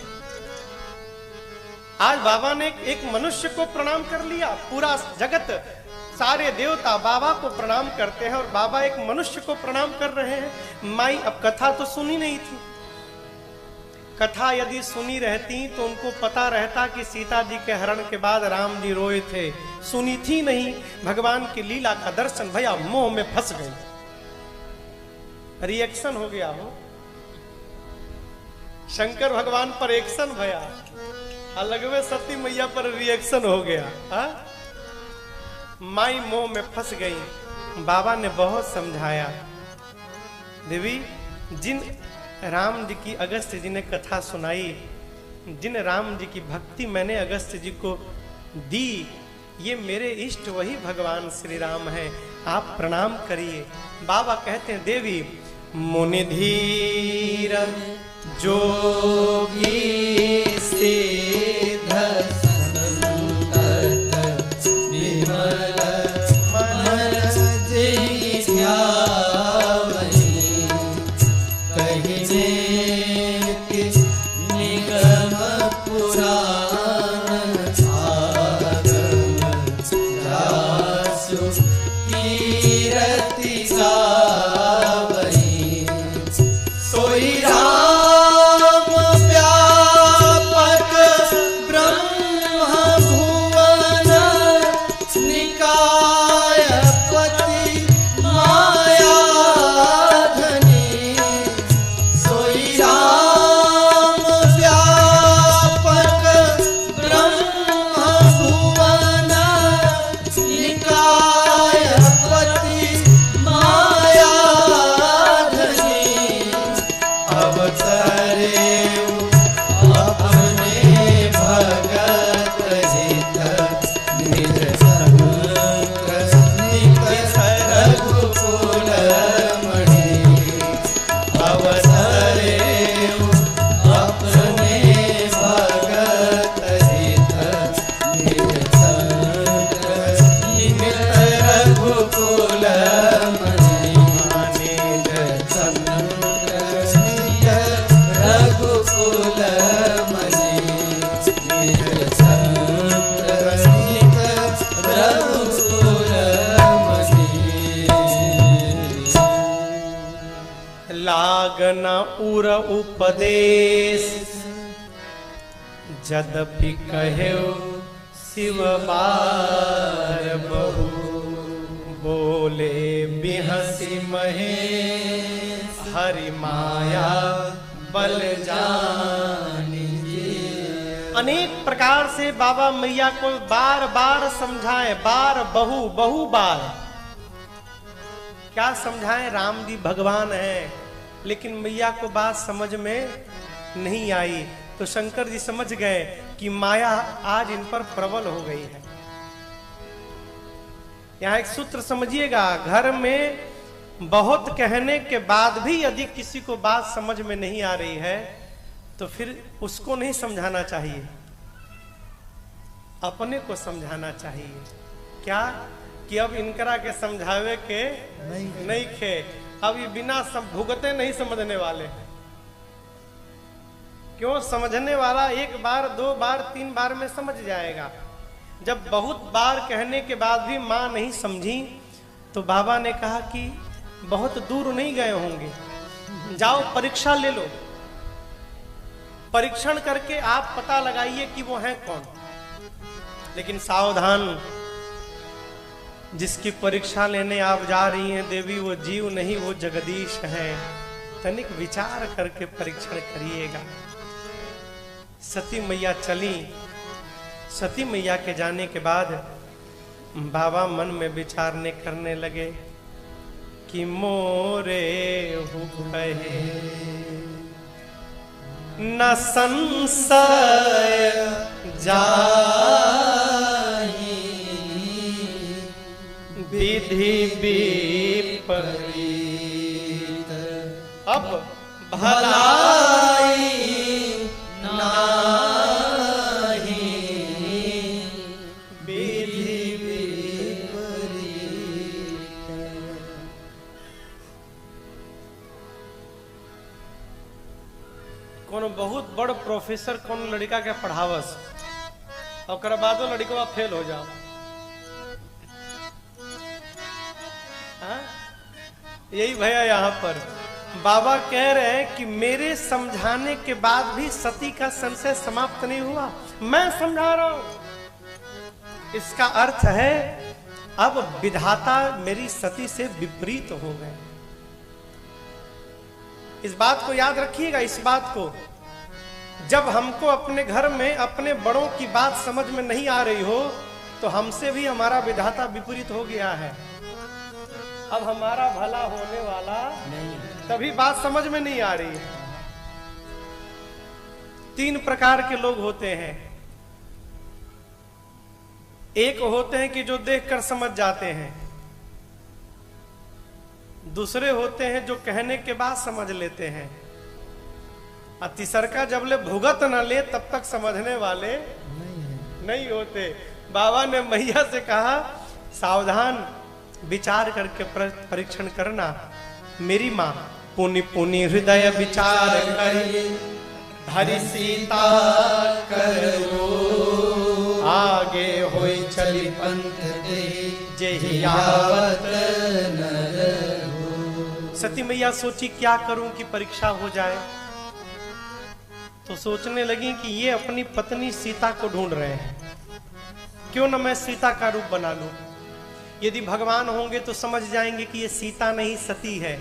आज बाबा ने एक मनुष्य को प्रणाम कर लिया, पूरा जगत सारे देवता बाबा को प्रणाम करते हैं और बाबा एक मनुष्य को प्रणाम कर रहे हैं। माई अब कथा तो सुनी नहीं थी, कथा यदि सुनी रहती तो उनको पता रहता कि सीता जी के हरण के बाद राम जी रोए थे। सुनी थी नहीं, भगवान की लीला का दर्शन भैया, मोह में फंस गई, रिएक्शन हो गया हो, शंकर भगवान पर एक्शन भया। अलग में सती मैया पर रिएक्शन हो गया। हा? माई मोह में फंस गई। बाबा ने बहुत समझाया। देवी, जिन राम जी की अगस्त्य जी ने कथा सुनाई, जिन राम जी की भक्ति मैंने अगस्त्य जी को दी, ये मेरे इष्ट वही भगवान श्री राम है, आप प्रणाम करिए। बाबा कहते हैं, देवी मुनि धीर जोगी सिद्ध संतत विमल मन जिय ध्यावहि, कहिने निगम पुराण आगम जासु कीरति गावहि, सोई राम व्यापक ब्रह्म भुवन निकाय पति मायाधनी, सोई राम व्यापक ब्रह्म भुवन निकाय पति मायाधनी, अवतरे अपने भगत हित निज संग निकष रघुकुल मणि, अवतरे अपने भगत हित निज संग निकष रघुकुल मणि, निज संग रघुकुल मणि, निज संग रघुकुल मणि। लागना उर उपदेश जदपि कहेउ शिव बार बहु, बोले बिहसी महेश हरि माया बल जानिए। अनेक प्रकार से बाबा मैया को बार बार समझाएं, बार बहु बहु बार। क्या समझाएं? राम जी भगवान हैं, लेकिन मैया को बात समझ में नहीं आई। तो शंकर जी समझ गए कि माया आज इन पर प्रबल हो गई है। यहां एक सूत्र समझिएगा, घर में बहुत कहने के बाद भी यदि किसी को बात समझ में नहीं आ रही है तो फिर उसको नहीं समझाना चाहिए, अपने को समझाना चाहिए। क्या कि अब इनकरा के समझावे के नहीं खे, अब ये बिना भुगते नहीं समझने वाले। क्यों? समझने वाला एक बार, दो बार, तीन बार में समझ जाएगा। जब बहुत बार कहने के बाद भी मां नहीं समझी तो बाबा ने कहा कि बहुत दूर नहीं गए होंगे, जाओ परीक्षा ले लो, परीक्षण करके आप पता लगाइए कि वो हैं कौन। लेकिन सावधान, जिसकी परीक्षा लेने आप जा रही हैं देवी, वो जीव नहीं, वो जगदीश है। तनिक विचार करके परीक्षण करिएगा। सती मैया चली। सती मैया के जाने के बाद बाबा मन में विचारने करने लगे कि मोरे हु कहे न संशय जाहि, विधि विपरीत अब भलाई नाही, विधि विपरीत। कौन बहुत बड़ प्रोफेसर कौन लड़का के पढ़ावस और बादो लड़का फेल हो जाओ। यही भैया यहाँ पर बाबा कह रहे हैं कि मेरे समझाने के बाद भी सती का संशय समाप्त नहीं हुआ, मैं समझा रहा हूं। इसका अर्थ है अब विधाता मेरी सती से विपरीत हो गए। इस बात को याद रखिएगा, इस बात को जब हमको अपने घर में अपने बड़ों की बात समझ में नहीं आ रही हो तो हमसे भी हमारा विधाता विपरीत हो गया है। अब हमारा भला होने वाला नहीं। तभी बात समझ में नहीं आ रही है। 3 प्रकार के लोग होते हैं। एक होते हैं कि जो देखकर समझ जाते हैं, दूसरे होते हैं जो कहने के बाद समझ लेते हैं, और तीसरा जब ले भुगत न ले तब तक समझने वाले नहीं होते। बाबा ने मैया से कहा सावधान विचार करके परीक्षण करना। मेरी माँ पुनि पुनि हृदय विचार करे हरि सीता करो आगे होई चली पंथ दे जेहि आवत सती मैया सोची क्या करूं कि परीक्षा हो जाए। तो सोचने लगी कि ये अपनी पत्नी सीता को ढूंढ रहे हैं, क्यों न मैं सीता का रूप बना लूं। यदि भगवान होंगे तो समझ जाएंगे कि ये सीता नहीं सती है,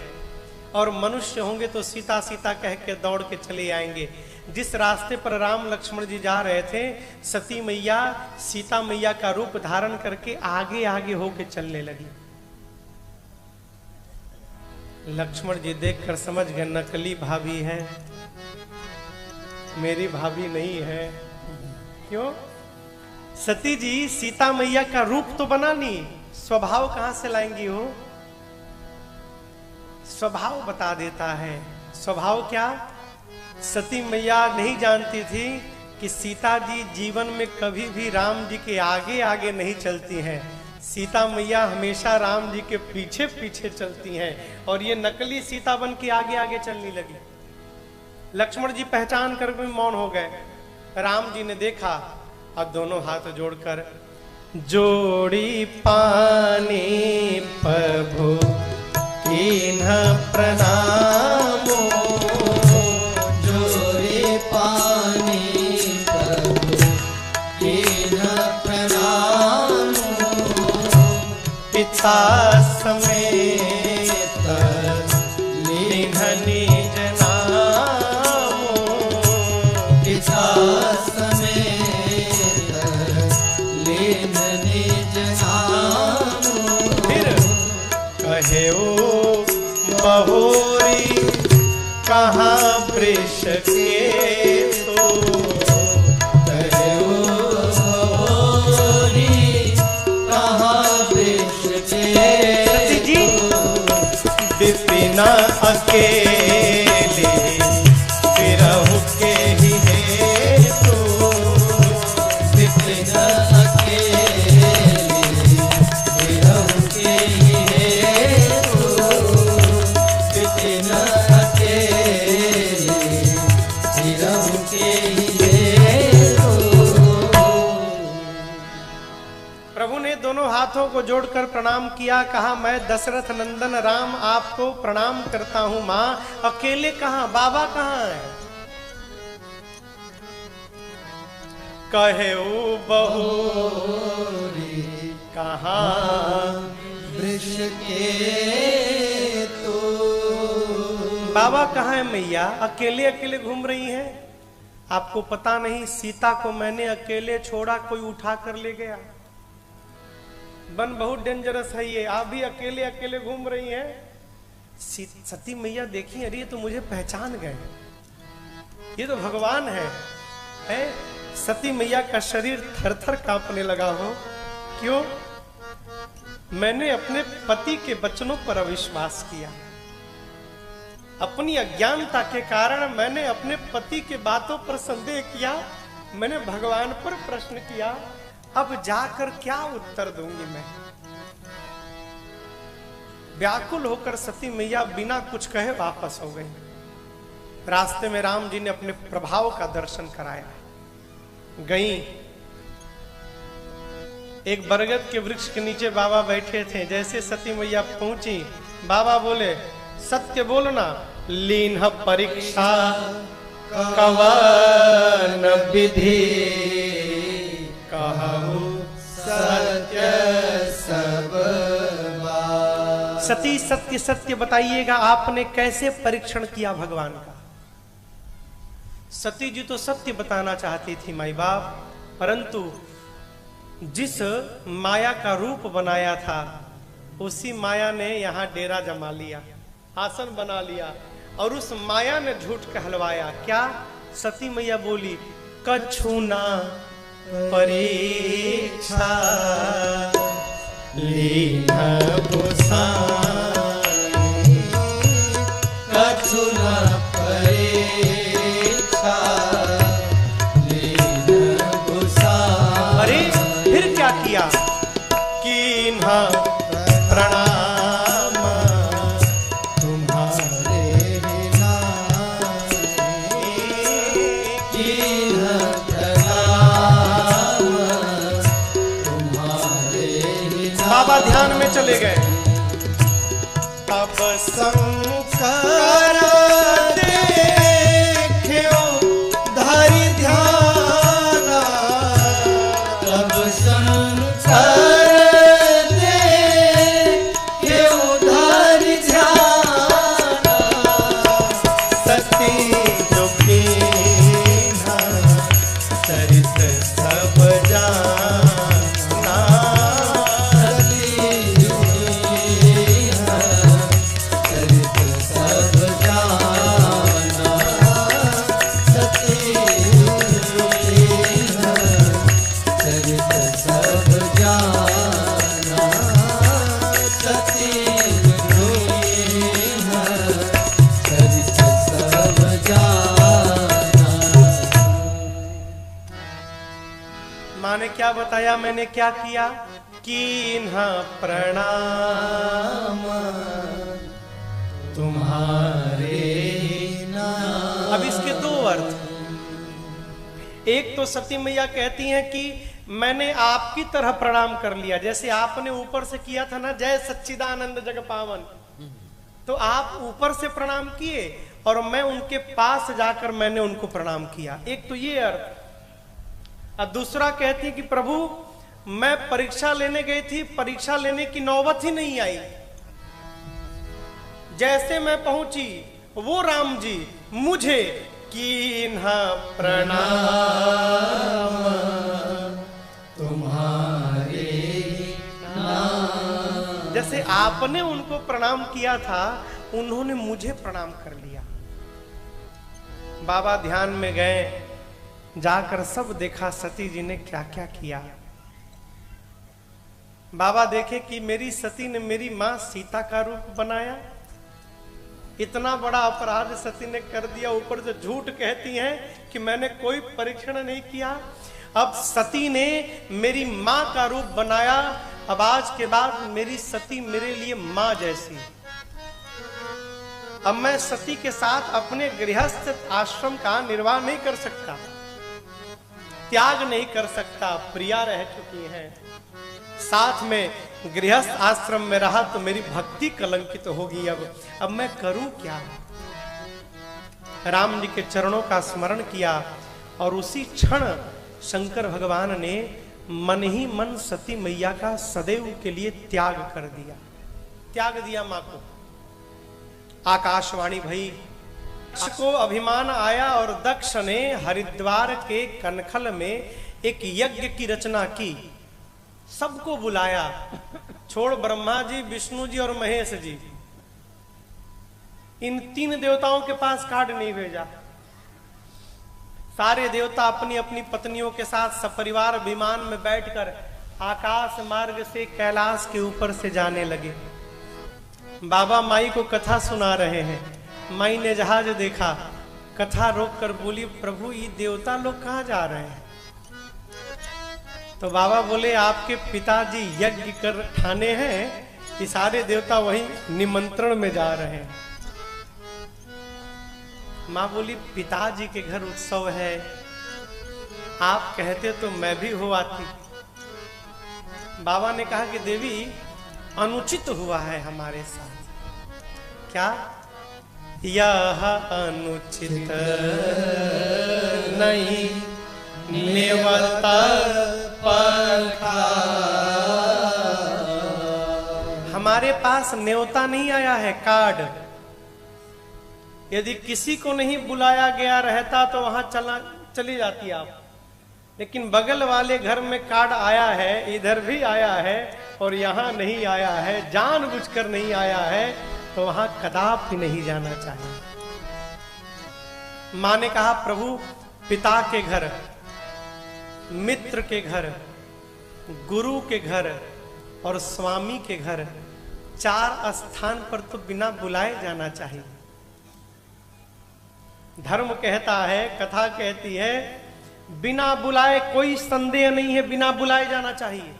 और मनुष्य होंगे तो सीता सीता कह के दौड़ के चले आएंगे। जिस रास्ते पर राम लक्ष्मण जी जा रहे थे, सती मैया सीता मैया का रूप धारण करके आगे आगे होके चलने लगी। लक्ष्मण जी देखकर समझ गए नकली भाभी है, मेरी भाभी नहीं है। क्यों? सती जी सीता मैया का रूप तो बना नहीं, स्वभाव कहां से लाएंगी हो? स्वभाव बता देता है। स्वभाव क्या? सती मैया नहीं जानती थी कि सीता जी जीवन में कभी भी राम जी के आगे आगे नहीं चलती हैं। सीता मैया हमेशा राम जी के पीछे पीछे चलती हैं, और ये नकली सीता बन के आगे आगे चलने लगी। लक्ष्मण जी पहचान कर भी मौन हो गए। राम जी ने देखा और दोनों हाथ जोड़कर जोड़ी पानी प्रभु कीन्ह प्रणामो जोरे पानी प्रभु कीन्ह प्रणामो पिता समेत लीन्ह निज नामो पिता समेत लीन्ह निज नामो फिर कहे बहोरी कहाँ वृष के तो कहो बहोरी कहाँ वृष के सती जी विपिन अकेले बिरहु के ही हेतु विपिन अकेले बिरहु के ही हेतु विपिन अकेले बिरहु के ही हेतु। प्रभु ने दोनों हाथों को जोड़कर प्रणाम किया। कहा मैं दशरथ नंदन राम आपको प्रणाम करता हूं मां। अकेले कहां? बाबा कहां है? कहे ओ बहोरी कहां वृष के तो बाबा कहां है? मैया अकेले अकेले घूम रही हैं। आपको पता नहीं सीता को मैंने अकेले छोड़ा, कोई उठा कर ले गया। वन बहुत डेंजरस है ये। आप भी अकेले अकेले घूम रही हैं। सती मैया देखी, अरे ये तो मुझे पहचान गए, ये तो भगवान है? सती मैया का शरीर थर-थर कांपने लगा हो। क्यों? मैंने अपने पति के वचनों पर अविश्वास किया। अपनी अज्ञानता के कारण मैंने अपने पति के बातों पर संदेह किया। मैंने भगवान पर प्रश्न किया। अब जाकर क्या उत्तर दूंगी मैं? व्याकुल होकर सती मैया बिना कुछ कहे वापस हो गई। रास्ते में राम जी ने अपने प्रभाव का दर्शन कराया। गई, एक बरगद के वृक्ष के नीचे बाबा बैठे थे। जैसे सती मैया पहुंची, बाबा बोले सत्य बोलना। लीन्ह परीक्षा कवन विधि कहु सत्य सब बात। सती सत्य सत्य बताइएगा, आपने कैसे परीक्षण किया भगवान का? सती जी तो सत्य बताना चाहती थी माई बाप, परंतु जिस माया का रूप बनाया था उसी माया ने यहाँ डेरा जमा लिया, आसन बना लिया, और उस माया ने झूठ कहलवाया। क्या? सती मैया बोली, कछु ना परीक्षा लीना गोसाई, कछु न परीक्षा लीना गोसाई। अरे फिर क्या किया? कीन्हा प्रणाम तुम्हारे नाम, कीन्हा प्रणाम तुम्हारे नाम। बाबा ध्यान में चले गए। अब शंकर देखो धरि ध्यान, तब शंकर देखो धरि ध्यान। सती जो कीन्हा चरित सब जाना, माँ ने क्या बताया, मैंने क्या किया? कीन्हा प्रणाम तुम्हारे नाम। अब इसके दो अर्थ। एक तो सती मैया कहती हैं कि मैंने आपकी तरह प्रणाम कर लिया, जैसे आपने ऊपर से किया था ना, जय सच्चिदानंद जग पावन, तो आप ऊपर से प्रणाम किए और मैं उनके पास जाकर मैंने उनको प्रणाम किया। एक तो ये अर्थ। और दूसरा कहती है कि प्रभु मैं परीक्षा लेने गई थी, परीक्षा लेने की नौबत ही नहीं आई, जैसे मैं पहुंची वो राम जी मुझे कीन्हा प्रणाम तुम्हारे नाम। जैसे आपने उनको प्रणाम किया था, उन्होंने मुझे प्रणाम कर लिया। बाबा ध्यान में गए, जाकर सब देखा सती जी ने क्या क्या किया। बाबा देखे कि मेरी सती ने मेरी मां सीता का रूप बनाया। इतना बड़ा अपराध सती ने कर दिया, ऊपर से झूठ कहती हैं कि मैंने कोई परीक्षण नहीं किया। अब सती ने मेरी मां का रूप बनाया। अब आज के बाद मेरी सती मेरे लिए मां जैसी। अब मैं सती के साथ अपने गृहस्थ आश्रम का निर्वाह नहीं कर सकता, त्याग नहीं कर सकता। प्रिया रह चुकी हैं, साथ में गृहस्थ आश्रम में रहा तो मेरी भक्ति कलंकित होगी। अब मैं करूं क्या? राम जी के चरणों का स्मरण किया और उसी क्षण शंकर भगवान ने मन ही मन सती मैया का सदैव के लिए त्याग कर दिया। त्याग दिया मां को। आकाशवाणी भई, दक्ष को अभिमान आया और दक्ष ने हरिद्वार के कनखल में एक यज्ञ की रचना की। सबको बुलाया, छोड़ ब्रह्मा जी, विष्णु जी और महेश जी, इन तीन देवताओं के पास कार्ड नहीं भेजा। सारे देवता अपनी अपनी पत्नियों के साथ सपरिवार विमान में बैठकर आकाश मार्ग से कैलाश के ऊपर से जाने लगे। बाबा माई को कथा सुना रहे हैं। माई ने जहाज देखा, कथा रोक कर बोली, प्रभु ये देवता लोग कहाँ जा रहे हैं? तो बाबा बोले, आपके पिताजी यज्ञ कर ठाने हैं, ये सारे देवता वहीं निमंत्रण में जा रहे हैं। माँ बोली, पिताजी के घर उत्सव है, आप कहते तो मैं भी हो आती। बाबा ने कहा कि देवी अनुचित हुआ है हमारे साथ। क्या? यह अनुचित नहीं नेवता पखा। हमारे पास न्योता नहीं आया है, कार्ड। यदि किसी को नहीं बुलाया गया रहता तो वहां चली जाती आप, लेकिन बगल वाले घर में कार्ड आया है, इधर भी आया है और यहाँ नहीं आया है, जानबूझकर नहीं आया है, तो वहां कदापि नहीं जाना चाहिए। मां ने कहा प्रभु पिता के घर, मित्र के घर, गुरु के घर और स्वामी के घर, 4 स्थान पर तो बिना बुलाए जाना चाहिए। धर्म कहता है, कथा कहती है, बिना बुलाए कोई संदेह नहीं है, बिना बुलाए जाना चाहिए।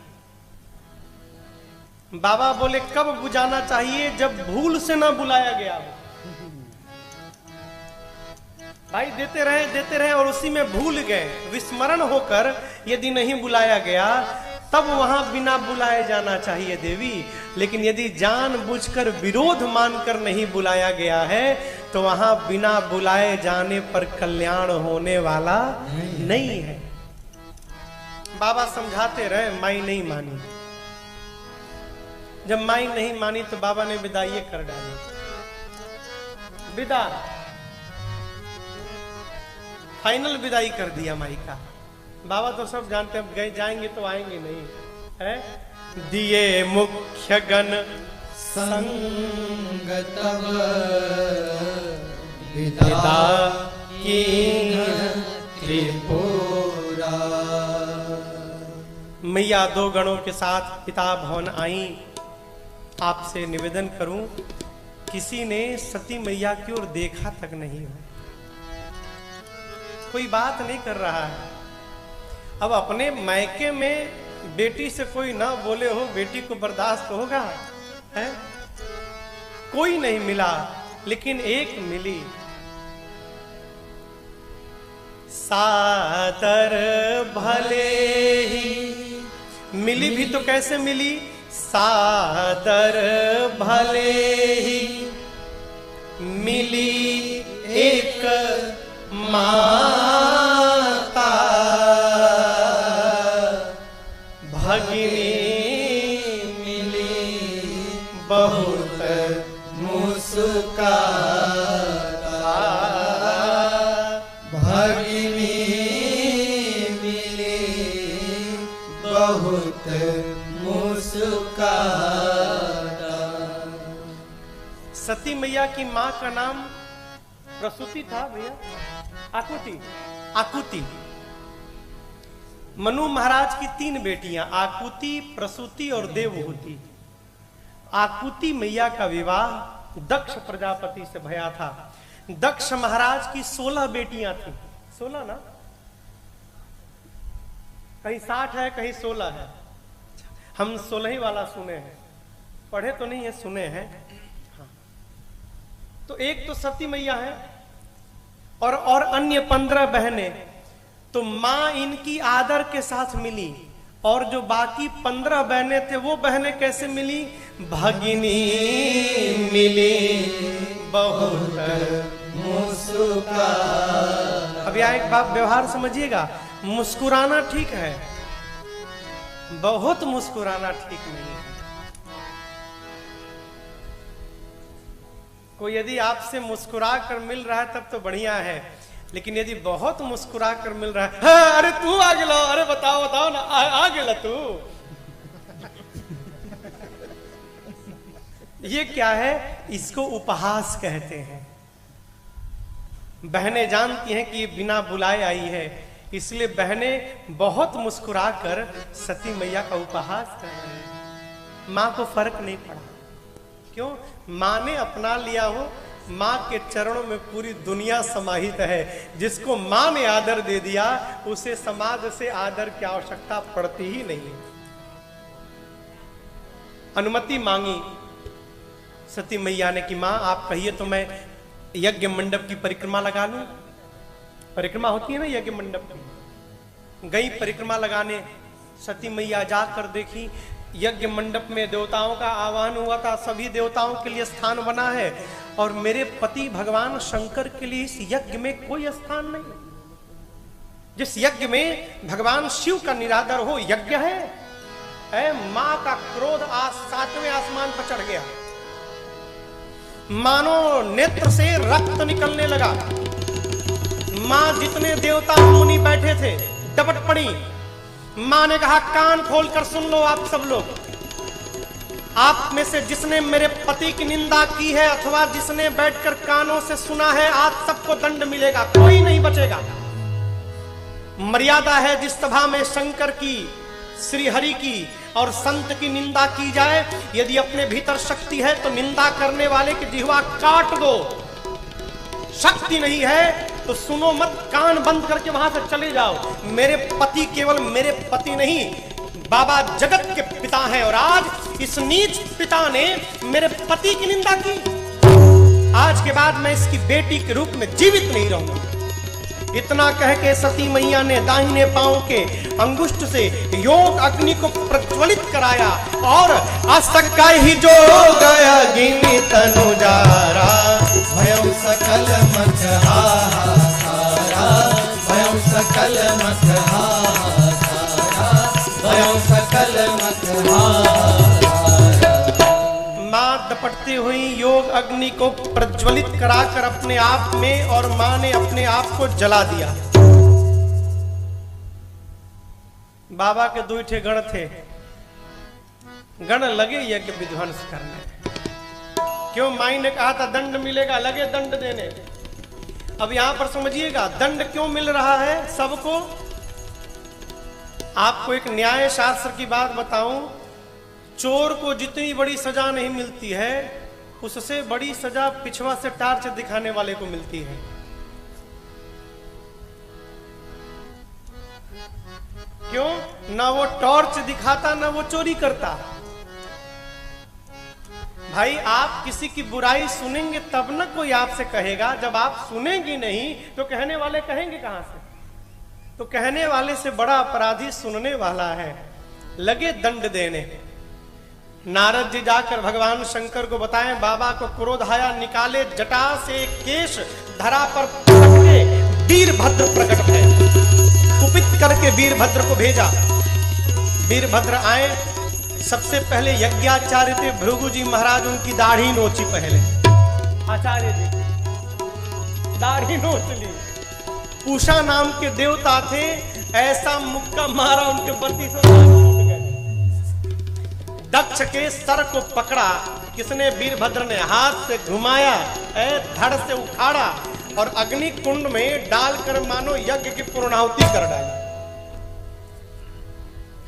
बाबा बोले कब बुझाना चाहिए? जब भूल से ना बुलाया गया हो। भाई देते रहे और उसी में भूल गए, विस्मरण होकर यदि नहीं बुलाया गया तब वहां बिना बुलाए जाना चाहिए देवी। लेकिन यदि जानबूझकर विरोध मानकर नहीं बुलाया गया है तो वहां बिना बुलाए जाने पर कल्याण होने वाला नहीं है। बाबा समझाते रहे, माई नहीं मानी। जब माई नहीं मानी तो बाबा ने विदाई कर डाली। विदा, फाइनल विदाई कर दिया माई का। बाबा तो सब जानते हैं, गए जाएंगे तो आएंगे नहीं है। दिए मुख्य गण संग तब विदा की त्रिपुरा। मैया 2 गणों के साथ पिता भवन आई। आपसे निवेदन करूं, किसी ने सती मैया की ओर देखा तक नहीं हो, कोई बात नहीं कर रहा है। अब अपने मायके में बेटी से कोई ना बोले हो, बेटी को बर्दाश्त होगा है? कोई नहीं मिला, लेकिन एक मिली। सादर भले ही मिली भी तो कैसे मिली? सादर भले ही मिली एक माता, भगिनी मिली बहुत मुस्काता, भगिनी मिली बहुत मुस्काता। सती मैया की मां का नाम प्रसूति था भैया, आकुति। आकुति। मनु महाराज की 3 बेटियां, आकुति, प्रसूति और देवहूति। आकुति मैया का विवाह दक्ष प्रजापति से भया था। दक्ष महाराज की 16 बेटियां थी। 16 ना, कहीं 60 है, कहीं 16 है। हम 16 ही वाला सुने हैं, पढ़े तो नहीं है, सुने हैं। हाँ। तो एक तो सती मैया है और अन्य 15 बहनें। तो मां इनकी आदर के साथ मिली, और जो बाकी 15 बहनें थे वो बहनें कैसे मिली? भगिनी मिली बहुत मुस्काता। अब यहाँ एक बात व्यवहार समझिएगा, मुस्कुराना ठीक है, बहुत मुस्कुराना ठीक नहीं है। कोई यदि आपसे मुस्कुरा कर मिल रहा है तब तो बढ़िया है, लेकिन यदि बहुत मुस्कुरा कर मिल रहा है, हाँ, अरे तू आ गेलो, अरे बताओ ना, आ गेला तू, ये क्या है? इसको उपहास कहते हैं। बहनें जानती हैं कि ये बिना बुलाए आई है, इसलिए बहनें बहुत मुस्कुरा कर सती मैया का उपहास कर रही हैं। मां को फर्क नहीं पड़ा। क्यों? मां ने अपना लिया हो, मां के चरणों में पूरी दुनिया समाहित है। जिसको मां ने आदर दे दिया उसे समाज से आदर की आवश्यकता पड़ती ही नहीं है। अनुमति मांगी सती मैया ने कि मां आप कहिए तो मैं यज्ञ मंडप की परिक्रमा लगा लूं। परिक्रमा होती है ना यज्ञ मंडप की। गई परिक्रमा लगाने, सती मैया जाकर देखी यज्ञ मंडप में देवताओं का आह्वान हुआ था, सभी देवताओं के लिए स्थान बना है, और मेरे पति भगवान शंकर के लिए इस यज्ञ में कोई स्थान नहीं। जिस यज्ञ में भगवान शिव का निरादर हो यज्ञ है। मां का क्रोध आज 7वें आसमान पर चढ़ गया। मानो नेत्र से रक्त निकलने लगा। मां जितने देवता मुनि बैठे थे डपट पड़ी। मां ने कहा, कान खोलकर सुन लो आप सब लोग, आप में से जिसने मेरे पति की निंदा की है अथवा जिसने बैठकर कानों से सुना है, आज सबको दंड मिलेगा, कोई नहीं बचेगा। मर्यादा है जिस सभा में शंकर की, श्री हरि की और संत की निंदा की जाए, यदि अपने भीतर शक्ति है तो निंदा करने वाले की जिह्वा काट दो। शक्ति नहीं है तो सुनो मत, कान बंद करके वहां से चले जाओ। मेरे पति केवल मेरे पति नहीं, बाबा जगत के पिता हैं, और आज इस नीच पिता ने मेरे पति की निंदा की। आज के बाद मैं इसकी बेटी के रूप में जीवित नहीं रहूंगा। इतना कह के सती मैया ने दाहिने पांव के अंगुष्ठ से योग अग्नि को प्रज्वलित कराया और असका ही जो गया गिनी तनुजारा, भयं सकल मत हाहाकारा, भयं सकल मत हाहाकारा, भयं सकल मत हाहाकारा। मां दपटती हुई योग अग्नि को प्रज्वलित कराकर अपने आप में, और मां ने अपने आप को जला दिया। बाबा के दूठे गण थे, गण लगे यज्ञ विध्वंस करने। क्यों? माई ने कहा था दंड मिलेगा, लगे दंड देने। अब यहां पर समझिएगा दंड क्यों मिल रहा है सबको। आपको एक न्याय शास्त्र की बात बताऊं, चोर को जितनी बड़ी सजा नहीं मिलती है, उससे बड़ी सजा पिछवा से टार्च दिखाने वाले को मिलती है। क्यों? ना वो टॉर्च दिखाता ना वो चोरी करता। भाई आप किसी की बुराई सुनेंगे तब ना कोई आपसे कहेगा, जब आप सुनेंगी नहीं तो कहने वाले कहेंगे कहां से? तो कहने वाले से बड़ा अपराधी सुनने वाला है। लगे दंड देने। नारद जी जाकर भगवान शंकर को बताएं, बाबा को क्रोध आया, निकाले जटा से केश धरा पर पटके वीरभद्र प्रकट है। कुपित करके वीरभद्र को भेजा। वीरभद्र आए, सबसे पहले यज्ञाचार्य थे भृगु जी महाराज, उनकी दाढ़ी नोची पहले। आचार्य जी दाढ़ी नोच ली। पूषा नाम के देवता थे, ऐसा मुक्का मारा उनके पति से टूट गए। दक्ष के सर को पकड़ा, किसने? वीरभद्र ने। हाथ से घुमाया, धड़ से उखाड़ा और अग्नि कुंड में डालकर मानो यज्ञ की पूर्णाहुति कर डाली।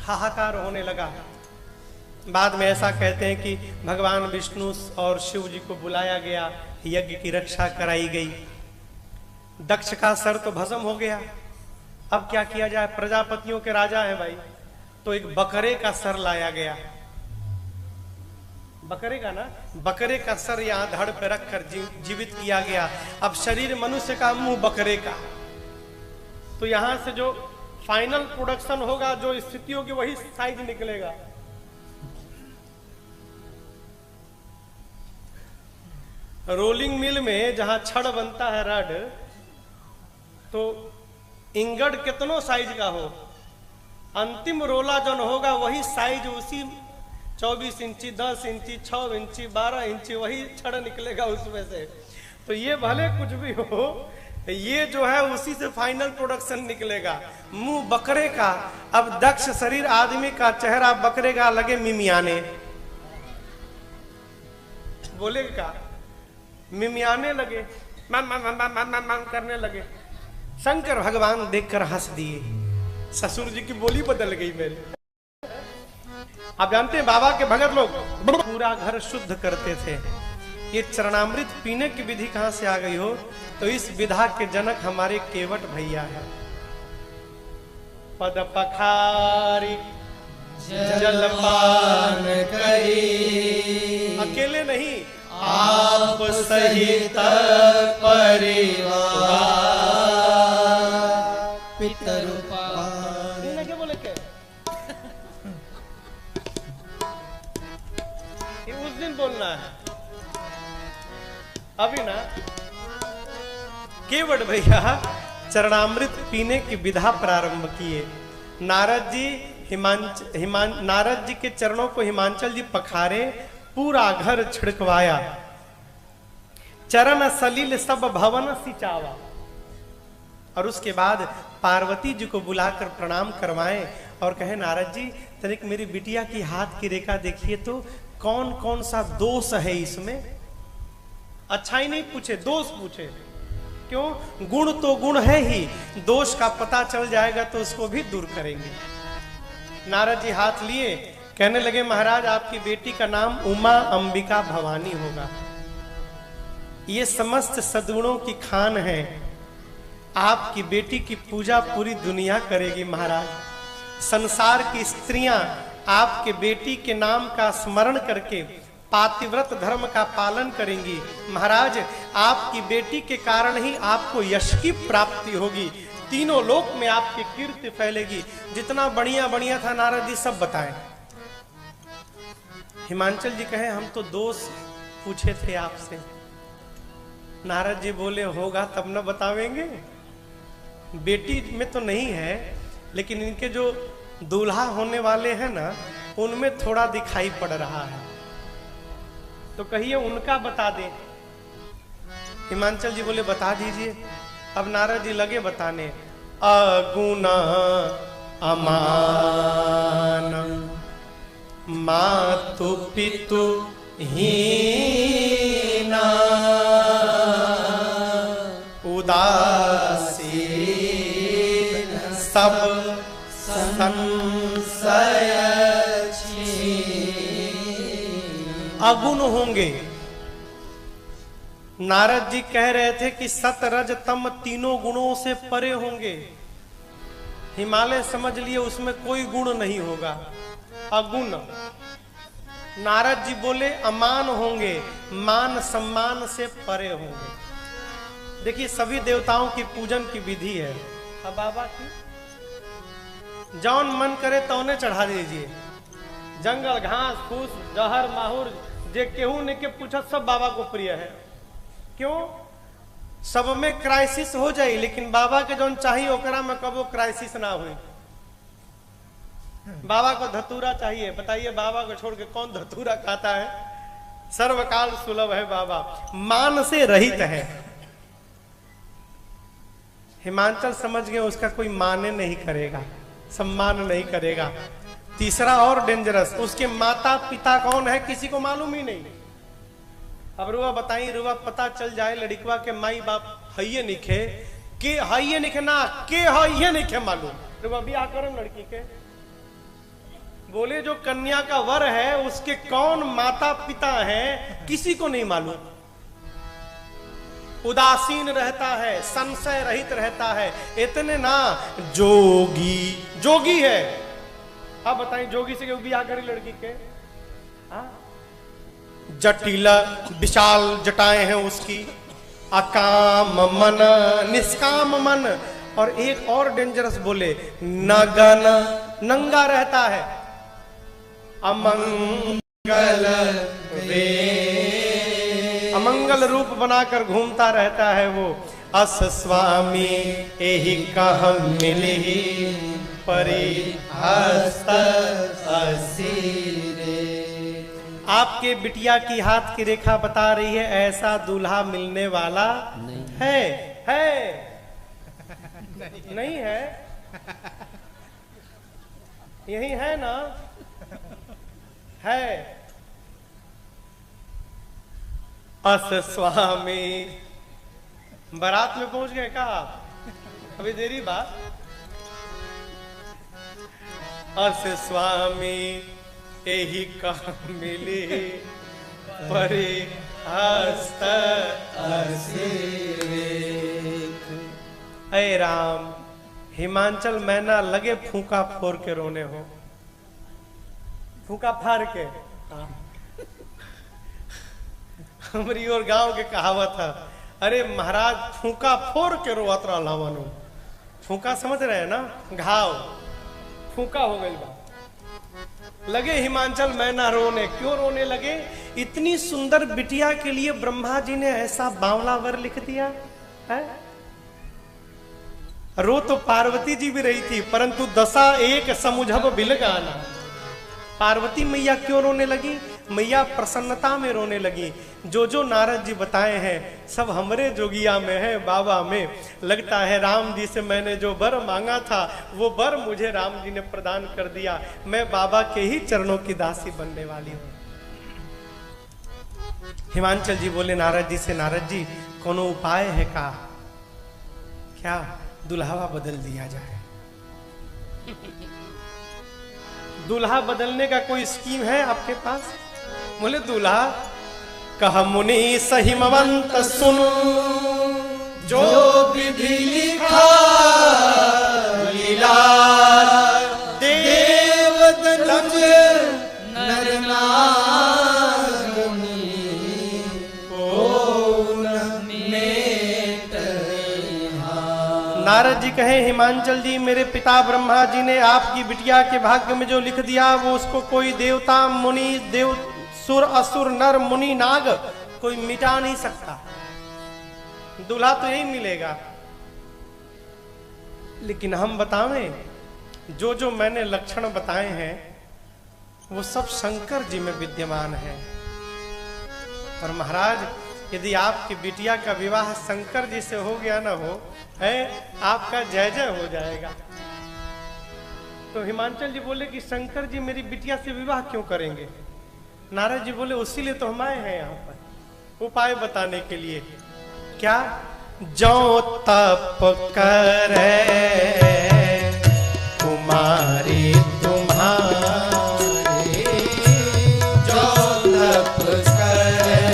हाहाकार होने लगा। बाद में ऐसा कहते हैं कि भगवान विष्णु और शिव जी को बुलाया गया, यज्ञ की रक्षा कराई गई। दक्ष का सर तो भस्म हो गया। अब क्या किया जाए? प्रजापतियों के राजा हैं भाई, तो एक बकरे का सर लाया गया। बकरे का ना, बकरे का सर यहां धड़ पे रखकर जीवित किया गया। अब शरीर मनुष्य का, मुंह बकरे का। तो यहां से जो फाइनल प्रोडक्शन होगा, जो स्थिति होगी, वही साइज निकलेगा। रोलिंग मिल में जहां छड़ बनता है रड, तो इंगड कितनों साइज का हो, अंतिम रोला जन होगा वही साइज, उसी 24 इंची, 10 इंची, 6 इंची, 12 इंची, वही छड़ निकलेगा उसमें से। तो ये भले कुछ भी हो, ये जो है उसी से फाइनल प्रोडक्शन निकलेगा। मुंह बकरे का। अब दक्ष शरीर आदमी का, चेहरा बकरे का, लगे मिमियाने। बोले का मिमियाने लगे, मान मान मान मान मान मान करने लगे। शंकर भगवान देखकर हंस दिए। ससुर जी की बोली बदल गई मेरी। आप जानते हैं बाबा के भगत लोग पूरा घर शुद्ध करते थे। ये चरणामृत पीने की विधि कहां से आ गई हो? तो इस विधा के जनक हमारे केवट भैया है। पद पखारी जलपान करी, अकेले नहीं, आप सहित परिवार पितरुपान। क्या बोले क्या? ये उस दिन बोलना है, अभी ना। केवट भैया चरणामृत पीने की विधा प्रारंभ किए। नारद जी नारद जी के चरणों को हिमांचल जी पखारे, पूरा घर छिड़कवाया। चरण सलिल सब भवन सिचावा। और उसके बाद पार्वती जी को बुलाकर प्रणाम करवाएं और कहे नारद जी तनिक मेरी बिटिया की हाथ की रेखा देखिए तो कौन कौन सा दोष है इसमें। अच्छा ही नहीं पूछे, दोष पूछे। क्यों? गुण तो गुण है ही, दोष का पता चल जाएगा तो उसको भी दूर करेंगे। नारद जी हाथ लिए, कहने लगे महाराज आपकी बेटी का नाम उमा अंबिका भवानी होगा। ये समस्त सद्गुणों की खान है। आपकी बेटी की पूजा पूरी दुनिया करेगी महाराज। संसार की स्त्रियां आपके बेटी के नाम का स्मरण करके पातिव्रत धर्म का पालन करेंगी। महाराज आपकी बेटी के कारण ही आपको यश की प्राप्ति होगी, तीनों लोक में आपकी कीर्ति फैलेगी। जितना बढ़िया बढ़िया था नारद जी सब बताएं। हिमांचल जी कहे हम तो दोष पूछे थे आपसे। नारद जी बोले होगा तब न बतावेंगे। बेटी में तो नहीं है, लेकिन इनके जो दूल्हा होने वाले हैं ना उनमें थोड़ा दिखाई पड़ रहा है, तो कहिए उनका बता दें। हिमांचल जी बोले बता दीजिए। अब नारद जी लगे बताने। अगुना अमान मातु पितु हीना उदासीन सब संशय अगुण होंगे। नारद जी कह रहे थे कि सत रज तम तीनों गुणों से परे होंगे। हिमालय समझ लिए उसमें कोई गुण नहीं होगा, अगुण। नारद जी बोले अमान होंगे, मान सम्मान से परे होंगे। देखिए सभी देवताओं की पूजन की विधि है। अब बाबा की जौन मन करे तौने चढ़ा दीजिए। जंगल घास फूस जहर माहौर जे केहू ने के पूछा सब बाबा को प्रिय है। क्यों? सब में क्राइसिस हो जाए, लेकिन बाबा के जौन चाहिए ओकरा में कबो क्राइसिस ना हुई। बाबा को धतूरा चाहिए, बताइए बाबा को छोड़ के कौन धतूरा खाता है? सर्वकाल सुलभ है बाबा, मान से रहित है। हिमांचल समझ गए उसका कोई माने नहीं करेगा, सम्मान नहीं करेगा। तीसरा और डेंजरस, उसके माता पिता कौन है किसी को मालूम ही नहीं। अब रुआ बताइए, रुआ पता चल जाए लड़कवा के माई बाप हइये निखे के हइये निखे ना के हइये निखे मालूम, रुआ ब्याह करम लड़की के, बोले जो कन्या का वर है उसके कौन माता पिता है किसी को नहीं मालूम। उदासीन रहता है, संशय रहित रहता है। इतने ना जोगी, जोगी है। अब बताइए जोगी से क्यों ब्याह करी लड़की के? जटिला विशाल जटाएं हैं उसकी, अकाम मन निष्काम मन। और एक और डेंजरस बोले नगन, नंगा रहता है। अमंगल वे, अमंगल रूप बनाकर घूमता रहता है वो। अस स्वामी एहि कह मिली परिहस्त असीरे। आपके बिटिया की हाथ की रेखा बता रही है ऐसा दूल्हा मिलने वाला नहीं है नहीं है, यही है ना, है। अस स्वामी, बारात में पहुंच गए कहा, अभी देरी बात। अस स्वामी एही कह मिली परिहस्त असीरे। ऐ राम, हिमांचल मैना लगे फूका फोड़ के रोने हो, फूका फाड़ के। हमारी और गांव के कहावत है, अरे महाराज फूका फोड़ के रोवत रहा वनु। फूका समझ रहे हैं ना, घाव फूका हो गई बा। लगे हिमांचल मैना रोने। क्यों रोने लगे? इतनी सुंदर बिटिया के लिए ब्रह्मा जी ने ऐसा बावला वर लिख दिया है। रो तो पार्वती जी भी रही थी, परंतु दशा एक समुझब बिलगाना। पार्वती मैया क्यों रोने लगी? मैया प्रसन्नता में रोने लगी। जो जो नारद जी बताए हैं सब हमरे जोगिया में है, बाबा में। लगता है राम जी से मैंने जो वर मांगा था वो वर मुझे राम जी ने प्रदान कर दिया। मैं बाबा के ही चरणों की दासी बनने वाली हूँ। हिमांचल जी बोले नारद जी से, नारद जी कोनो उपाय है का? क्या दुल्हा बदल दिया जाए? दूल्हा बदलने का कोई स्कीम है आपके पास? बोले दूल्हा कह मुनि सहिमवंत सुनो, जो विधि लिखा लीला देव दनुज नर नाग मुनि को मेट। नारद जी कहे हिमांचल जी, मेरे पिता ब्रह्मा जी ने आपकी बिटिया के भाग्य में जो लिख दिया वो उसको कोई देवता मुनि देव सुर असुर नर मुनि नाग कोई मिटा नहीं सकता। दूल्हा तो यही मिलेगा। लेकिन हम बतावें, जो जो मैंने लक्षण बताए हैं वो सब शंकर जी में विद्यमान है। और महाराज यदि आपकी बिटिया का विवाह शंकर जी से हो गया ना हो है, आपका जय जय हो जाएगा। तो हिमांचल जी बोले कि शंकर जी मेरी बिटिया से विवाह क्यों करेंगे? नारद जी बोले उसी लिए तो हम आए हैं यहाँ पर उपाय बताने के लिए। क्या? जो तप करे कुमारी तुम्हारी, जो तप करे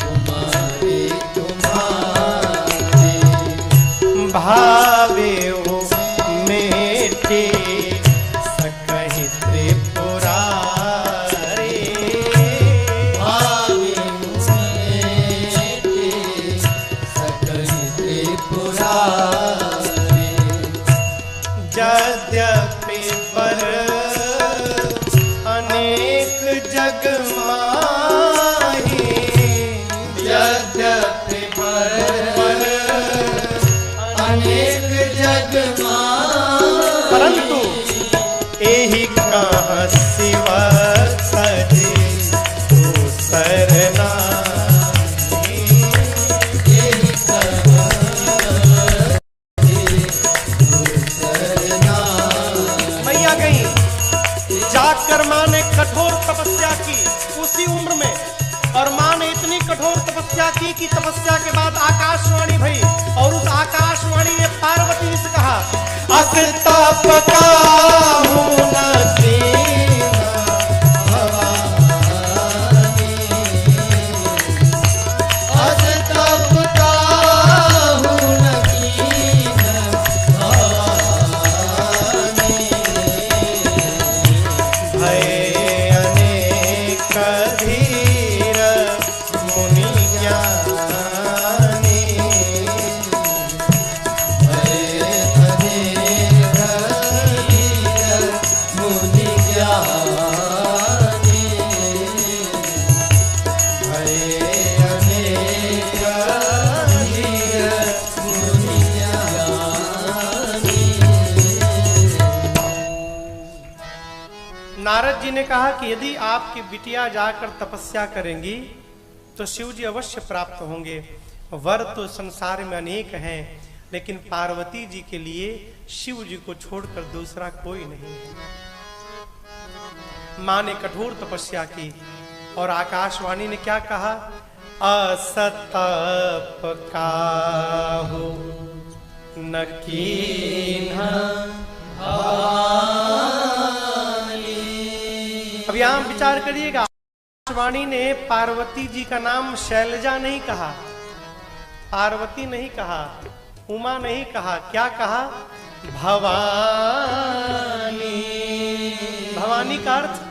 कुमारी तुम्हारी, भावे हो मेटे सकहि त्रिपुरा। यद्यपि पर अनेक जग माही, यद्यपि पर अनेक जग माही, परंतु एहि कहाँ शिव सजे दूसर नाही। यही मैया गई जाकर माँ ने कठोर तपस्या की उसी उम्र में। और माँ ने इतनी कठोर तपस्या की कि तपस्या के बाद आकाशवाणी भई। और उस आकाशवाणी ने पार्वती से कहा, अस तप काहू न कीना भवानी, अस तप काहू न कीना भवानी, भय अनेक धीर मुनि ज्ञानी। मुनि ज्ञानी, भय अनेक धीर मुनि ज्ञानी। नारद जी ने कहा कि यदि आपकी बिटिया जाकर तपस्या करेंगी तो शिव जी अवश्य प्राप्त होंगे। वर तो संसार में अनेक हैं, लेकिन पार्वती जी के लिए शिव जी को छोड़कर दूसरा कोई नहीं है। मां ने कठोर तपस्या की और आकाशवाणी ने क्या कहा? असतप काहू न कीन्हा भवानी। अब यहां विचार करिएगा, आकाशवाणी ने पार्वती जी का नाम शैलजा नहीं कहा, पार्वती नहीं कहा, उमा नहीं कहा, क्या कहा? भवानी। भवानी का अर्थ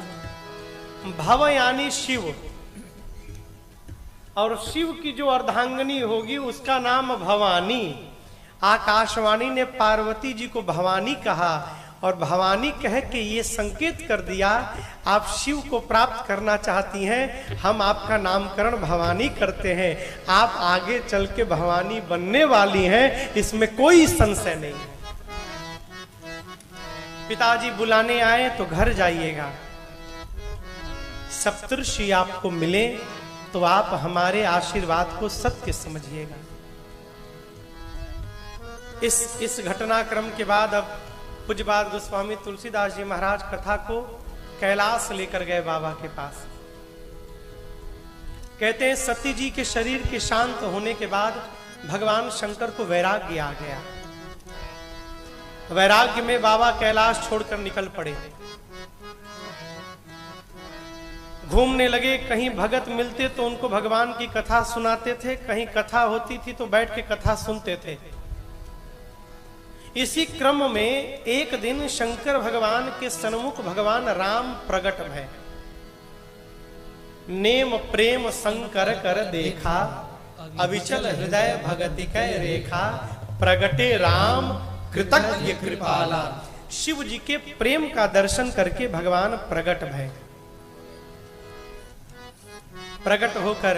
भव यानी शिव, और शिव की जो अर्धांगिनी होगी उसका नाम भवानी। आकाशवाणी ने पार्वती जी को भवानी कहा और भवानी कह के ये संकेत कर दिया, आप शिव को प्राप्त करना चाहती हैं, हम आपका नामकरण भवानी करते हैं, आप आगे चल के भवानी बनने वाली हैं, इसमें कोई संशय नहीं है। पिताजी बुलाने आए तो घर जाइएगा, सप्तऋषि आपको मिले तो आप हमारे आशीर्वाद को सत्य समझिएगा। इस घटनाक्रम के बाद अब पूज्यपाद गोस्वामी तुलसीदास जी महाराज कथा को कैलाश लेकर गए बाबा के पास। कहते हैं सती जी के शरीर के शांत होने के बाद भगवान शंकर को वैराग्य आ गया। वैराग्य में बाबा कैलाश छोड़कर निकल पड़े। घूमने लगे, कहीं भगत मिलते तो उनको भगवान की कथा सुनाते थे, कहीं कथा होती थी तो बैठ के कथा सुनते थे। इसी क्रम में एक दिन शंकर भगवान के सन्मुख भगवान राम प्रकट भय। नेम प्रेम शंकर कर देखा, अविचल हृदय भगति कै रेखा, प्रगटे राम कृतज्ञ कृपाला। शिव जी के प्रेम का दर्शन करके भगवान प्रकट भय। प्रकट होकर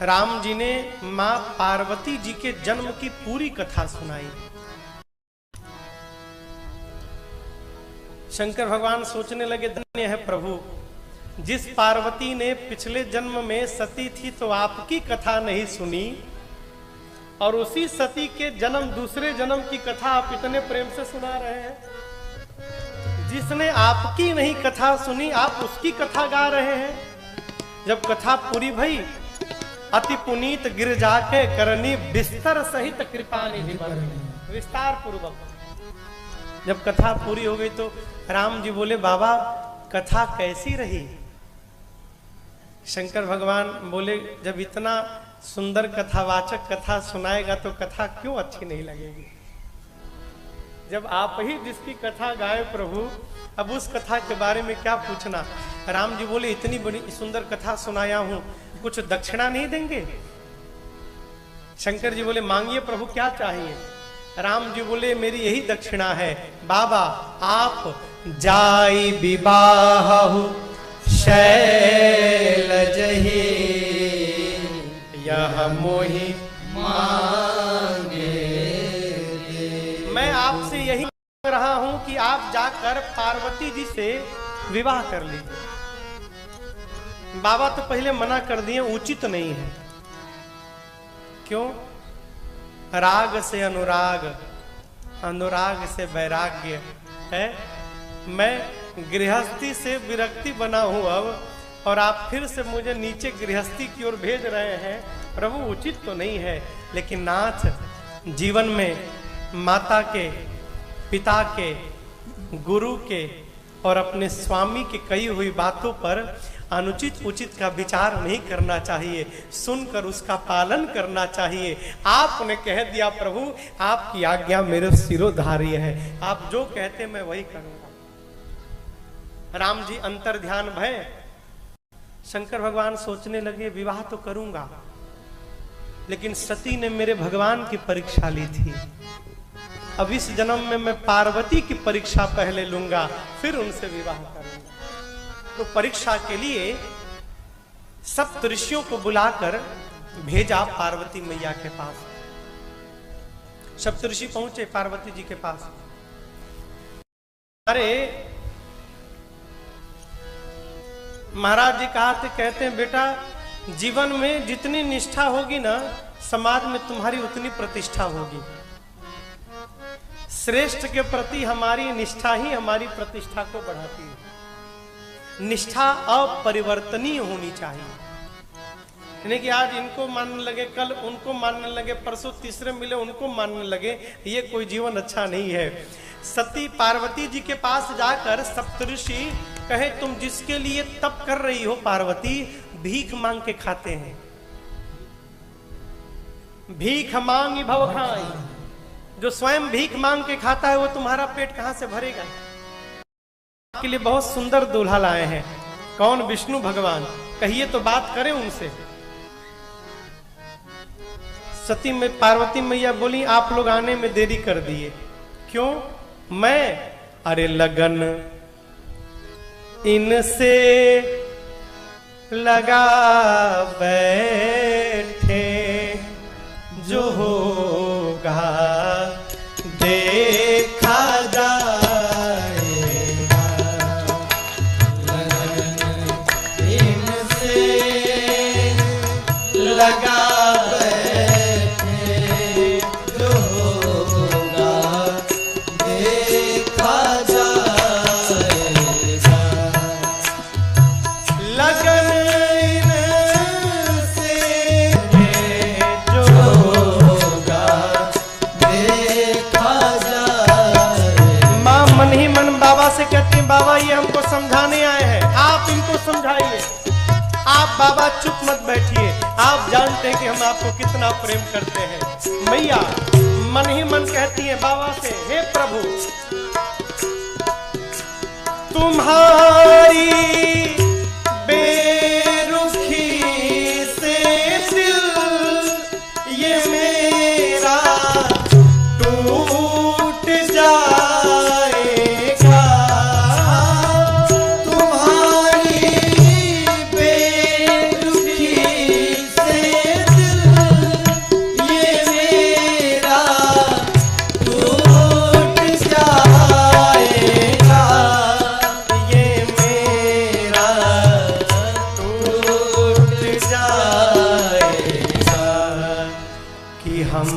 राम जी ने मां पार्वती जी के जन्म की पूरी कथा सुनाई। शंकर भगवान सोचने लगे, धन्य है प्रभु, जिस पार्वती ने पिछले जन्म में सती थी तो आपकी कथा नहीं सुनी, और उसी सती के जन्म दूसरे जन्म की कथा आप इतने प्रेम से सुना रहे हैं। जिसने आपकी नहीं कथा सुनी आप उसकी कथा गा रहे हैं। जब कथा पूरी भई, अति पुनीत गिर जाके करनी, बिस्तर सहित कृपा निधि बरनी। विस्तार पूर्वक जब कथा पूरी हो गई तो राम जी बोले, बाबा कथा कैसी रही? शंकर भगवान बोले, जब इतना सुंदर कथावाचक कथा सुनाएगा तो कथा क्यों अच्छी नहीं लगेगी? जब आप ही जिसकी कथा गाए प्रभु, अब उस कथा के बारे में क्या पूछना? राम जी बोले, इतनी बड़ी सुंदर कथा सुनाया हूं, कुछ दक्षिणा नहीं देंगे? शंकर जी बोले, मांगिए प्रभु, क्या चाहिए? राम जी बोले, मेरी यही दक्षिणा है, बाबा आप जाई विवाह शैलज ही, यह मोहि मांगे। मैं आपसे यही मांग रहा हूं कि आप जाकर पार्वती जी से विवाह कर लीजिए। बाबा तो पहले मना कर दिए, उचित नहीं है। क्यों? राग से अनुराग, अनुराग से वैराग्य है। मैं गृहस्थी से विरक्ति बना हूं अब, और आप फिर से मुझे नीचे गृहस्थी की ओर भेज रहे हैं। प्रभु उचित तो नहीं है, लेकिन नाथ जीवन में माता के, पिता के, गुरु के और अपने स्वामी की कही हुई बातों पर अनुचित उचित का विचार नहीं करना चाहिए, सुनकर उसका पालन करना चाहिए। आपने कह दिया प्रभु, आपकी आज्ञा मेरे सिरोधार्य है, आप जो कहते मैं वही करूंगा। राम जी अंतर ध्यान भय। शंकर भगवान सोचने लगे, विवाह तो करूंगा, लेकिन सती ने मेरे भगवान की परीक्षा ली थी। अब इस जन्म में मैं पार्वती की परीक्षा पहले लूंगा, फिर उनसे विवाह करूंगा। तो परीक्षा के लिए सप्त ऋषियों को बुलाकर भेजा पार्वती मैया के पास। सप्त ऋषि पहुंचे पार्वती जी के पास। अरे महाराज जी कहते हैं, बेटा जीवन में जितनी निष्ठा होगी ना, समाज में तुम्हारी उतनी प्रतिष्ठा होगी। श्रेष्ठ के प्रति हमारी निष्ठा ही हमारी प्रतिष्ठा को बढ़ाती है। निष्ठा अपरिवर्तनीय होनी चाहिए। यानी कि आज इनको मानने लगे, कल उनको मानने लगे, परसों तीसरे मिले उनको मानने लगे, ये कोई जीवन अच्छा नहीं है। सती पार्वती जी के पास जाकर सप्तऋषि कहे, तुम जिसके लिए तप कर रही हो पार्वती, भीख मांग के खाते हैं। भीख मांगी भव खाई। जो स्वयं भीख मांग के खाता है वो तुम्हारा पेट कहां से भरेगा? आपके लिए बहुत सुंदर दूल्हा लाए हैं। कौन? विष्णु भगवान। कहिए तो बात करें उनसे। सती में पार्वती मैया बोली, आप लोग आने में देरी कर दिए। क्यों? मैं, अरे लगन इनसे लगा बैठे, जो होगा देखा जाएगा। लगन लगा बैठे, जो होगा देखा जाएगा। लगन से जो होगा देखा जाएगा। माँ मन ही मन बाबा से कहती हैं, बाबा ये हमको समझाने आए हैं, आप इनको समझाइए। आप बाबा चुप मत बैठिए, आप जानते हैं कि हम आपको कितना प्रेम करते हैं। मैया मन ही मन कहती है बाबा से, हे प्रभु तुम्हारी बेरुखी से दिल ये मेरा टूट जाएगा। तुम्हारी बेरुखी से दिल ये मेरा टूट जाएगा। ये मेरा टूट जाएगा कि हम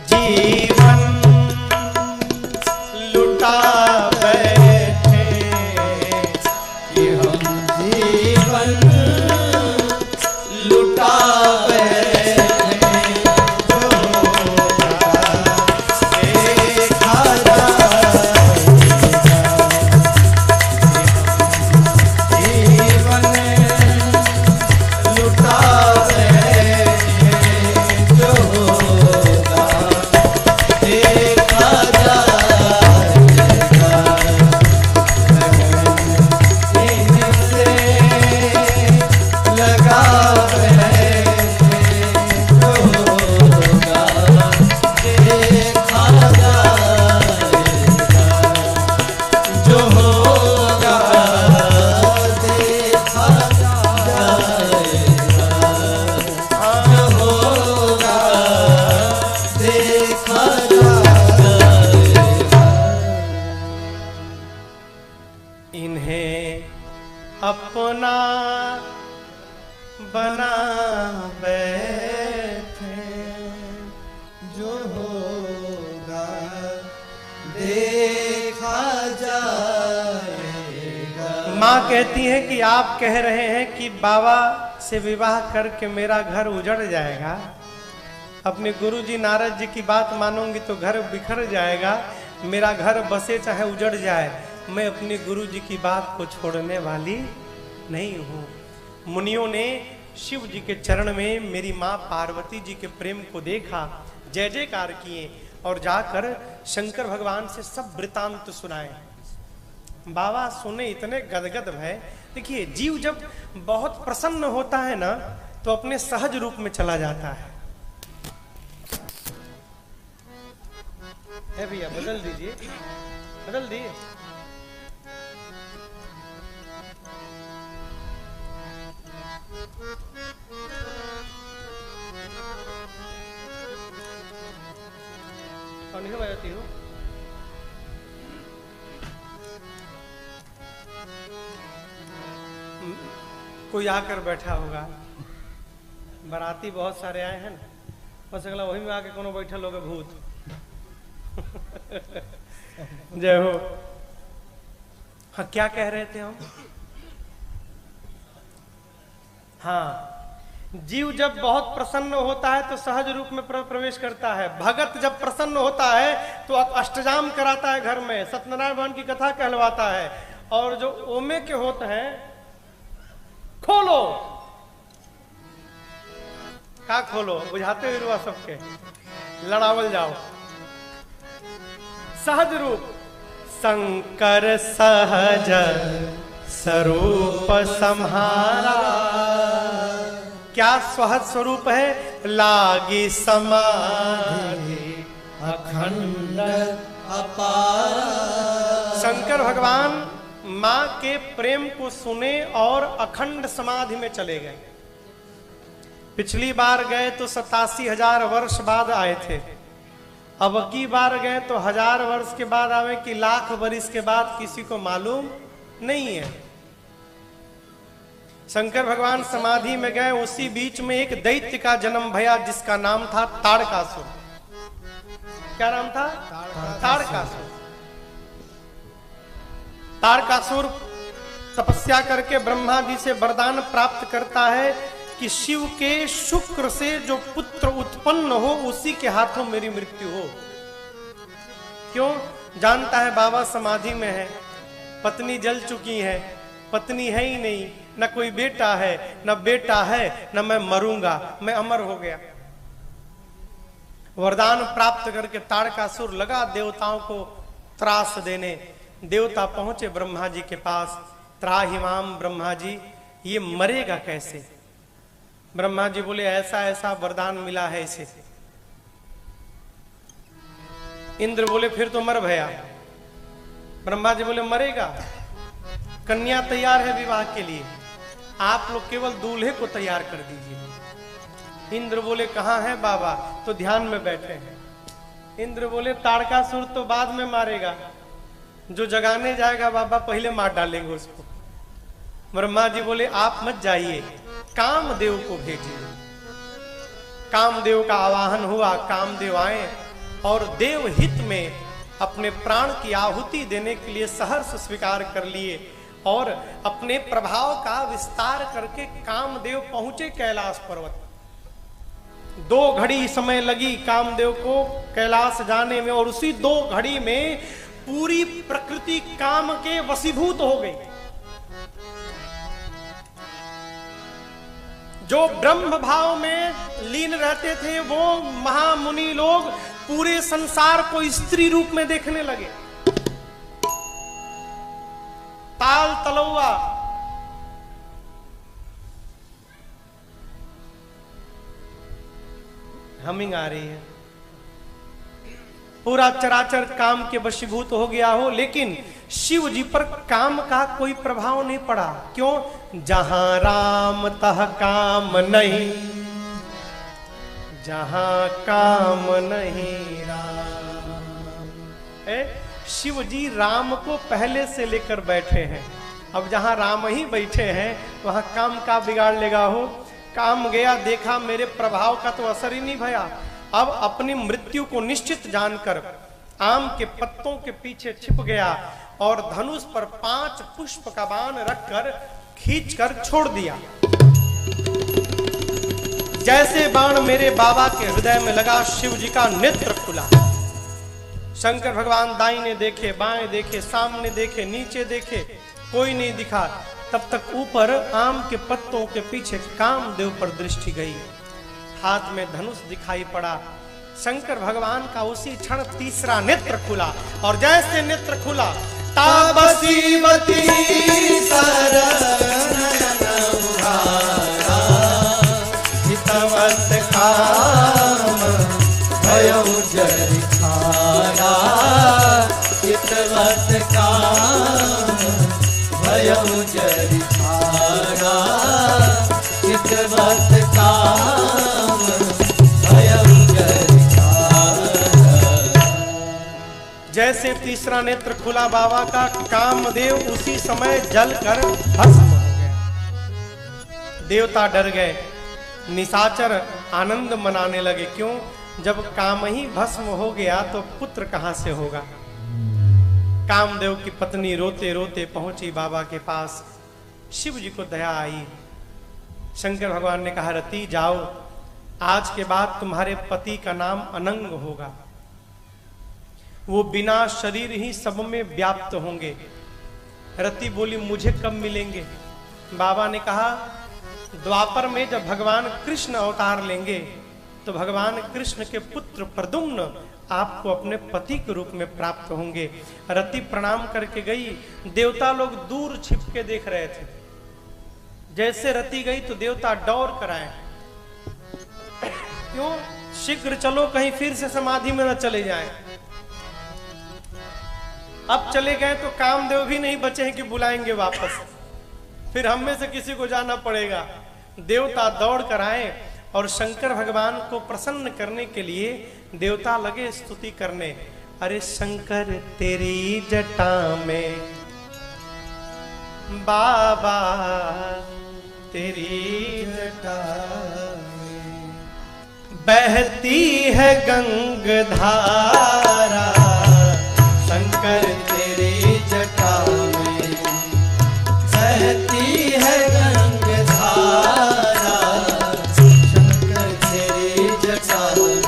जीवन लुटा बैठे, कि हम जीवन लुटा बैठे, जो देखा जाएगा। जीवन लुटा बैठे, जो होगा देखा जाएगा। इनसे लगा बैठे, जो होगा देखा जाएगा। जो होगा देखा जाएगा। जो होगा देखा जाएगा। इन्हें अपना बना बैठे, जो होगा देखा जाएगा। माँ कहती है कि आप कह रहे हैं कि बाबा से विवाह करके मेरा घर उजड़ जाएगा, अपने गुरुजी नारद जी की बात मानूंगी तो घर बिखर जाएगा, मेरा घर बसे चाहे उजड़ जाए, मैं अपने गुरुजी की बात को छोड़ने वाली नहीं हूँ। मुनियों ने शिव जी के चरण में मेरी माँ पार्वती जी के प्रेम को देखा, जय जयकार किए और जाकर शंकर भगवान से सब वृतांत सुनाए। बाबा सुने इतने गदगद भय। देखिए जीव जब बहुत प्रसन्न होता है ना तो अपने सहज रूप में चला जाता है। भैया बदल दीजिए, बदल दिए। कौन सी बजाती हो? कोई आकर बैठा होगा, बाराती बहुत सारे आए हैं ना, हो सकला वही में आके कोनो बैठल होगा भूत। जय हो। हाँ क्या कह रहे थे हम? हाँ जीव जब बहुत प्रसन्न होता है तो सहज रूप में प्रवेश करता है। भगत जब प्रसन्न होता है तो अष्टजाम कराता है घर में, सत्यनारायण भगवान की कथा कहलवाता है। और जो ओमे के होते हैं, खोलो का खोलो, बुझाते हुए रुआ सबके लड़ावल जाओ। सहज रूप शंकर सहज स्वरूप सम्हारा। क्या सहज स्वरूप है? लागी समाधि अखंड अपारा। शंकर भगवान मां के प्रेम को सुने और अखंड समाधि में चले गए। पिछली बार गए तो 87,000 वर्ष बाद आए थे, अब की बार गए तो 1000 वर्ष के बाद आवे कि लाख वर्ष के बाद, किसी को मालूम नहीं है। शंकर भगवान समाधि में गए, उसी बीच में एक दैत्य का जन्म भया जिसका नाम था ताड़कासुर। क्या नाम था? ताड़कासुर। ताड़कासुर तपस्या करके ब्रह्मा जी से वरदान प्राप्त करता है कि शिव के शुक्र से जो पुत्र उत्पन्न हो उसी के हाथों मेरी मृत्यु हो। क्यों? जानता है बाबा समाधि में है, पत्नी जल चुकी है, पत्नी है ही नहीं, न कोई बेटा है, न बेटा है, न मैं मरूंगा, मैं अमर हो गया। वरदान प्राप्त करके ताड़कासुर लगा देवताओं को त्रास देने। देवता पहुंचे ब्रह्मा जी के पास, त्राहिमाम ब्रह्मा जी, ये मरेगा कैसे? ब्रह्मा जी बोले ऐसा ऐसा वरदान मिला है इसे। इंद्र बोले फिर तो मर भया। ब्रह्मा जी बोले मरेगा, कन्या तैयार है विवाह के लिए, आप लोग केवल दूल्हे को तैयार कर दीजिए। इंद्र बोले कहां है बाबा? तो ध्यान में बैठे हैं। इंद्र बोले ताड़कासुर तो बाद में मारेगा, जो जगाने जाएगा बाबा पहले मार डालेंगे उसको। ब्रह्मा जी बोले आप मत जाइए, कामदेव को भेजिए। कामदेव का आवाहन हुआ, कामदेव आए और देव हित में अपने प्राण की आहुति देने के लिए सहर्ष स्वीकार कर लिए और अपने प्रभाव का विस्तार करके कामदेव पहुंचे कैलाश पर्वत। 2 घड़ी समय लगी कामदेव को कैलाश जाने में, और उसी 2 घड़ी में पूरी प्रकृति काम के वशीभूत हो गई। जो ब्रह्म भाव में लीन रहते थे वो महामुनि लोग पूरे संसार को स्त्री रूप में देखने लगे। ताल तलौआ, हमिंग आ रही है, पूरा चराचर काम के वशीभूत हो गया हो, लेकिन शिव जी पर काम का कोई प्रभाव नहीं पड़ा। क्यों? जहां राम तह काम नहीं, जहां काम नहीं राम। शिव जी राम को पहले से लेकर बैठे हैं। अब जहां राम ही बैठे हैं वहां काम का बिगाड़ लेगा हो? काम गया, देखा मेरे प्रभाव का तो असर ही नहीं भया। अब अपनी मृत्यु को निश्चित जानकर आम के पत्तों के पीछे छिप गया और धनुष पर 5 पुष्प का बाण रखकर खींचकर छोड़ दिया। जैसे बाण मेरे बाबा के हृदय में लगा, शिव जी का नेत्र खुला। शंकर भगवान दाहिने देखे, बाएं देखे, सामने देखे, नीचे देखे, कोई नहीं दिखा। तब तक ऊपर आम के पत्तों के पीछे कामदेव पर दृष्टि गई। हाथ में धनुष दिखाई पड़ा। शंकर भगवान का उसी क्षण तीसरा नेत्र खुला, और जैसे नेत्र खुला तापसीवती हितवत काम भयो जरिखारा, हितवत काम भयो जरिखारा, हितवत काम भयो जरिखारा। जैसे तीसरा नेत्र खुला बाबा का, कामदेव उसी समय जलकर भस्म हो गया। देवता डर गए, निशाचर आनंद मनाने लगे। क्यों? जब काम ही भस्म हो गया तो पुत्र कहां से होगा? कामदेव की पत्नी रोते रोते पहुंची बाबा के पास। शिव जी को दया आई। शंकर भगवान ने कहा रति जाओ, आज के बाद तुम्हारे पति का नाम अनंग होगा, वो बिना शरीर ही सब में व्याप्त होंगे। रति बोली मुझे कब मिलेंगे? बाबा ने कहा द्वापर में जब भगवान कृष्ण अवतार लेंगे तो भगवान कृष्ण के पुत्र प्रद्युम्न आपको अपने पति के रूप में प्राप्त होंगे। रति प्रणाम करके गई। देवता लोग दूर छिप के देख रहे थे। जैसे रति गई तो देवता दौड़ कर आए। क्यों? शीघ्र चलो, कहीं फिर से समाधि में न चले जाएं। अब चले गए तो कामदेव भी नहीं बचे हैं कि बुलाएंगे वापस, फिर हम में से किसी को जाना पड़ेगा। देवता दौड़ कर आए और शंकर भगवान को प्रसन्न करने के लिए देवता लगे स्तुति करने। अरे शंकर तेरी जटा में बाबा तेरी जटा में बहती है गंगधारा शंकर तेरी जटा में बहती है गंगधारा शंकर तेरी जटा में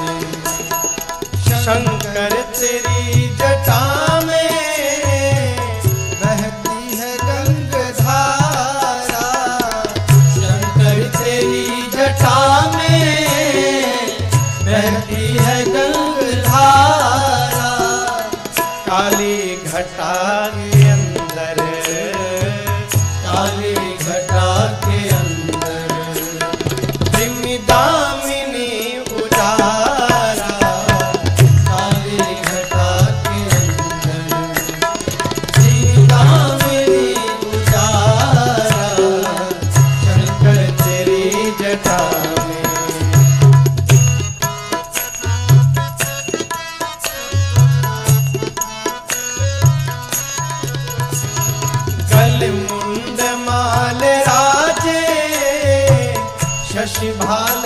शंकर तेरी जटा में बहती है गंगधारा शंकर तेरी जटा में बहती है गंगधारा काली घटा के अंदर काली घटा के अंदर दामिनी उजारा काली घटा के अंदर दामिनी उजारा शंकर तेरी जटा में गल मुंड माल राजे शशि भाल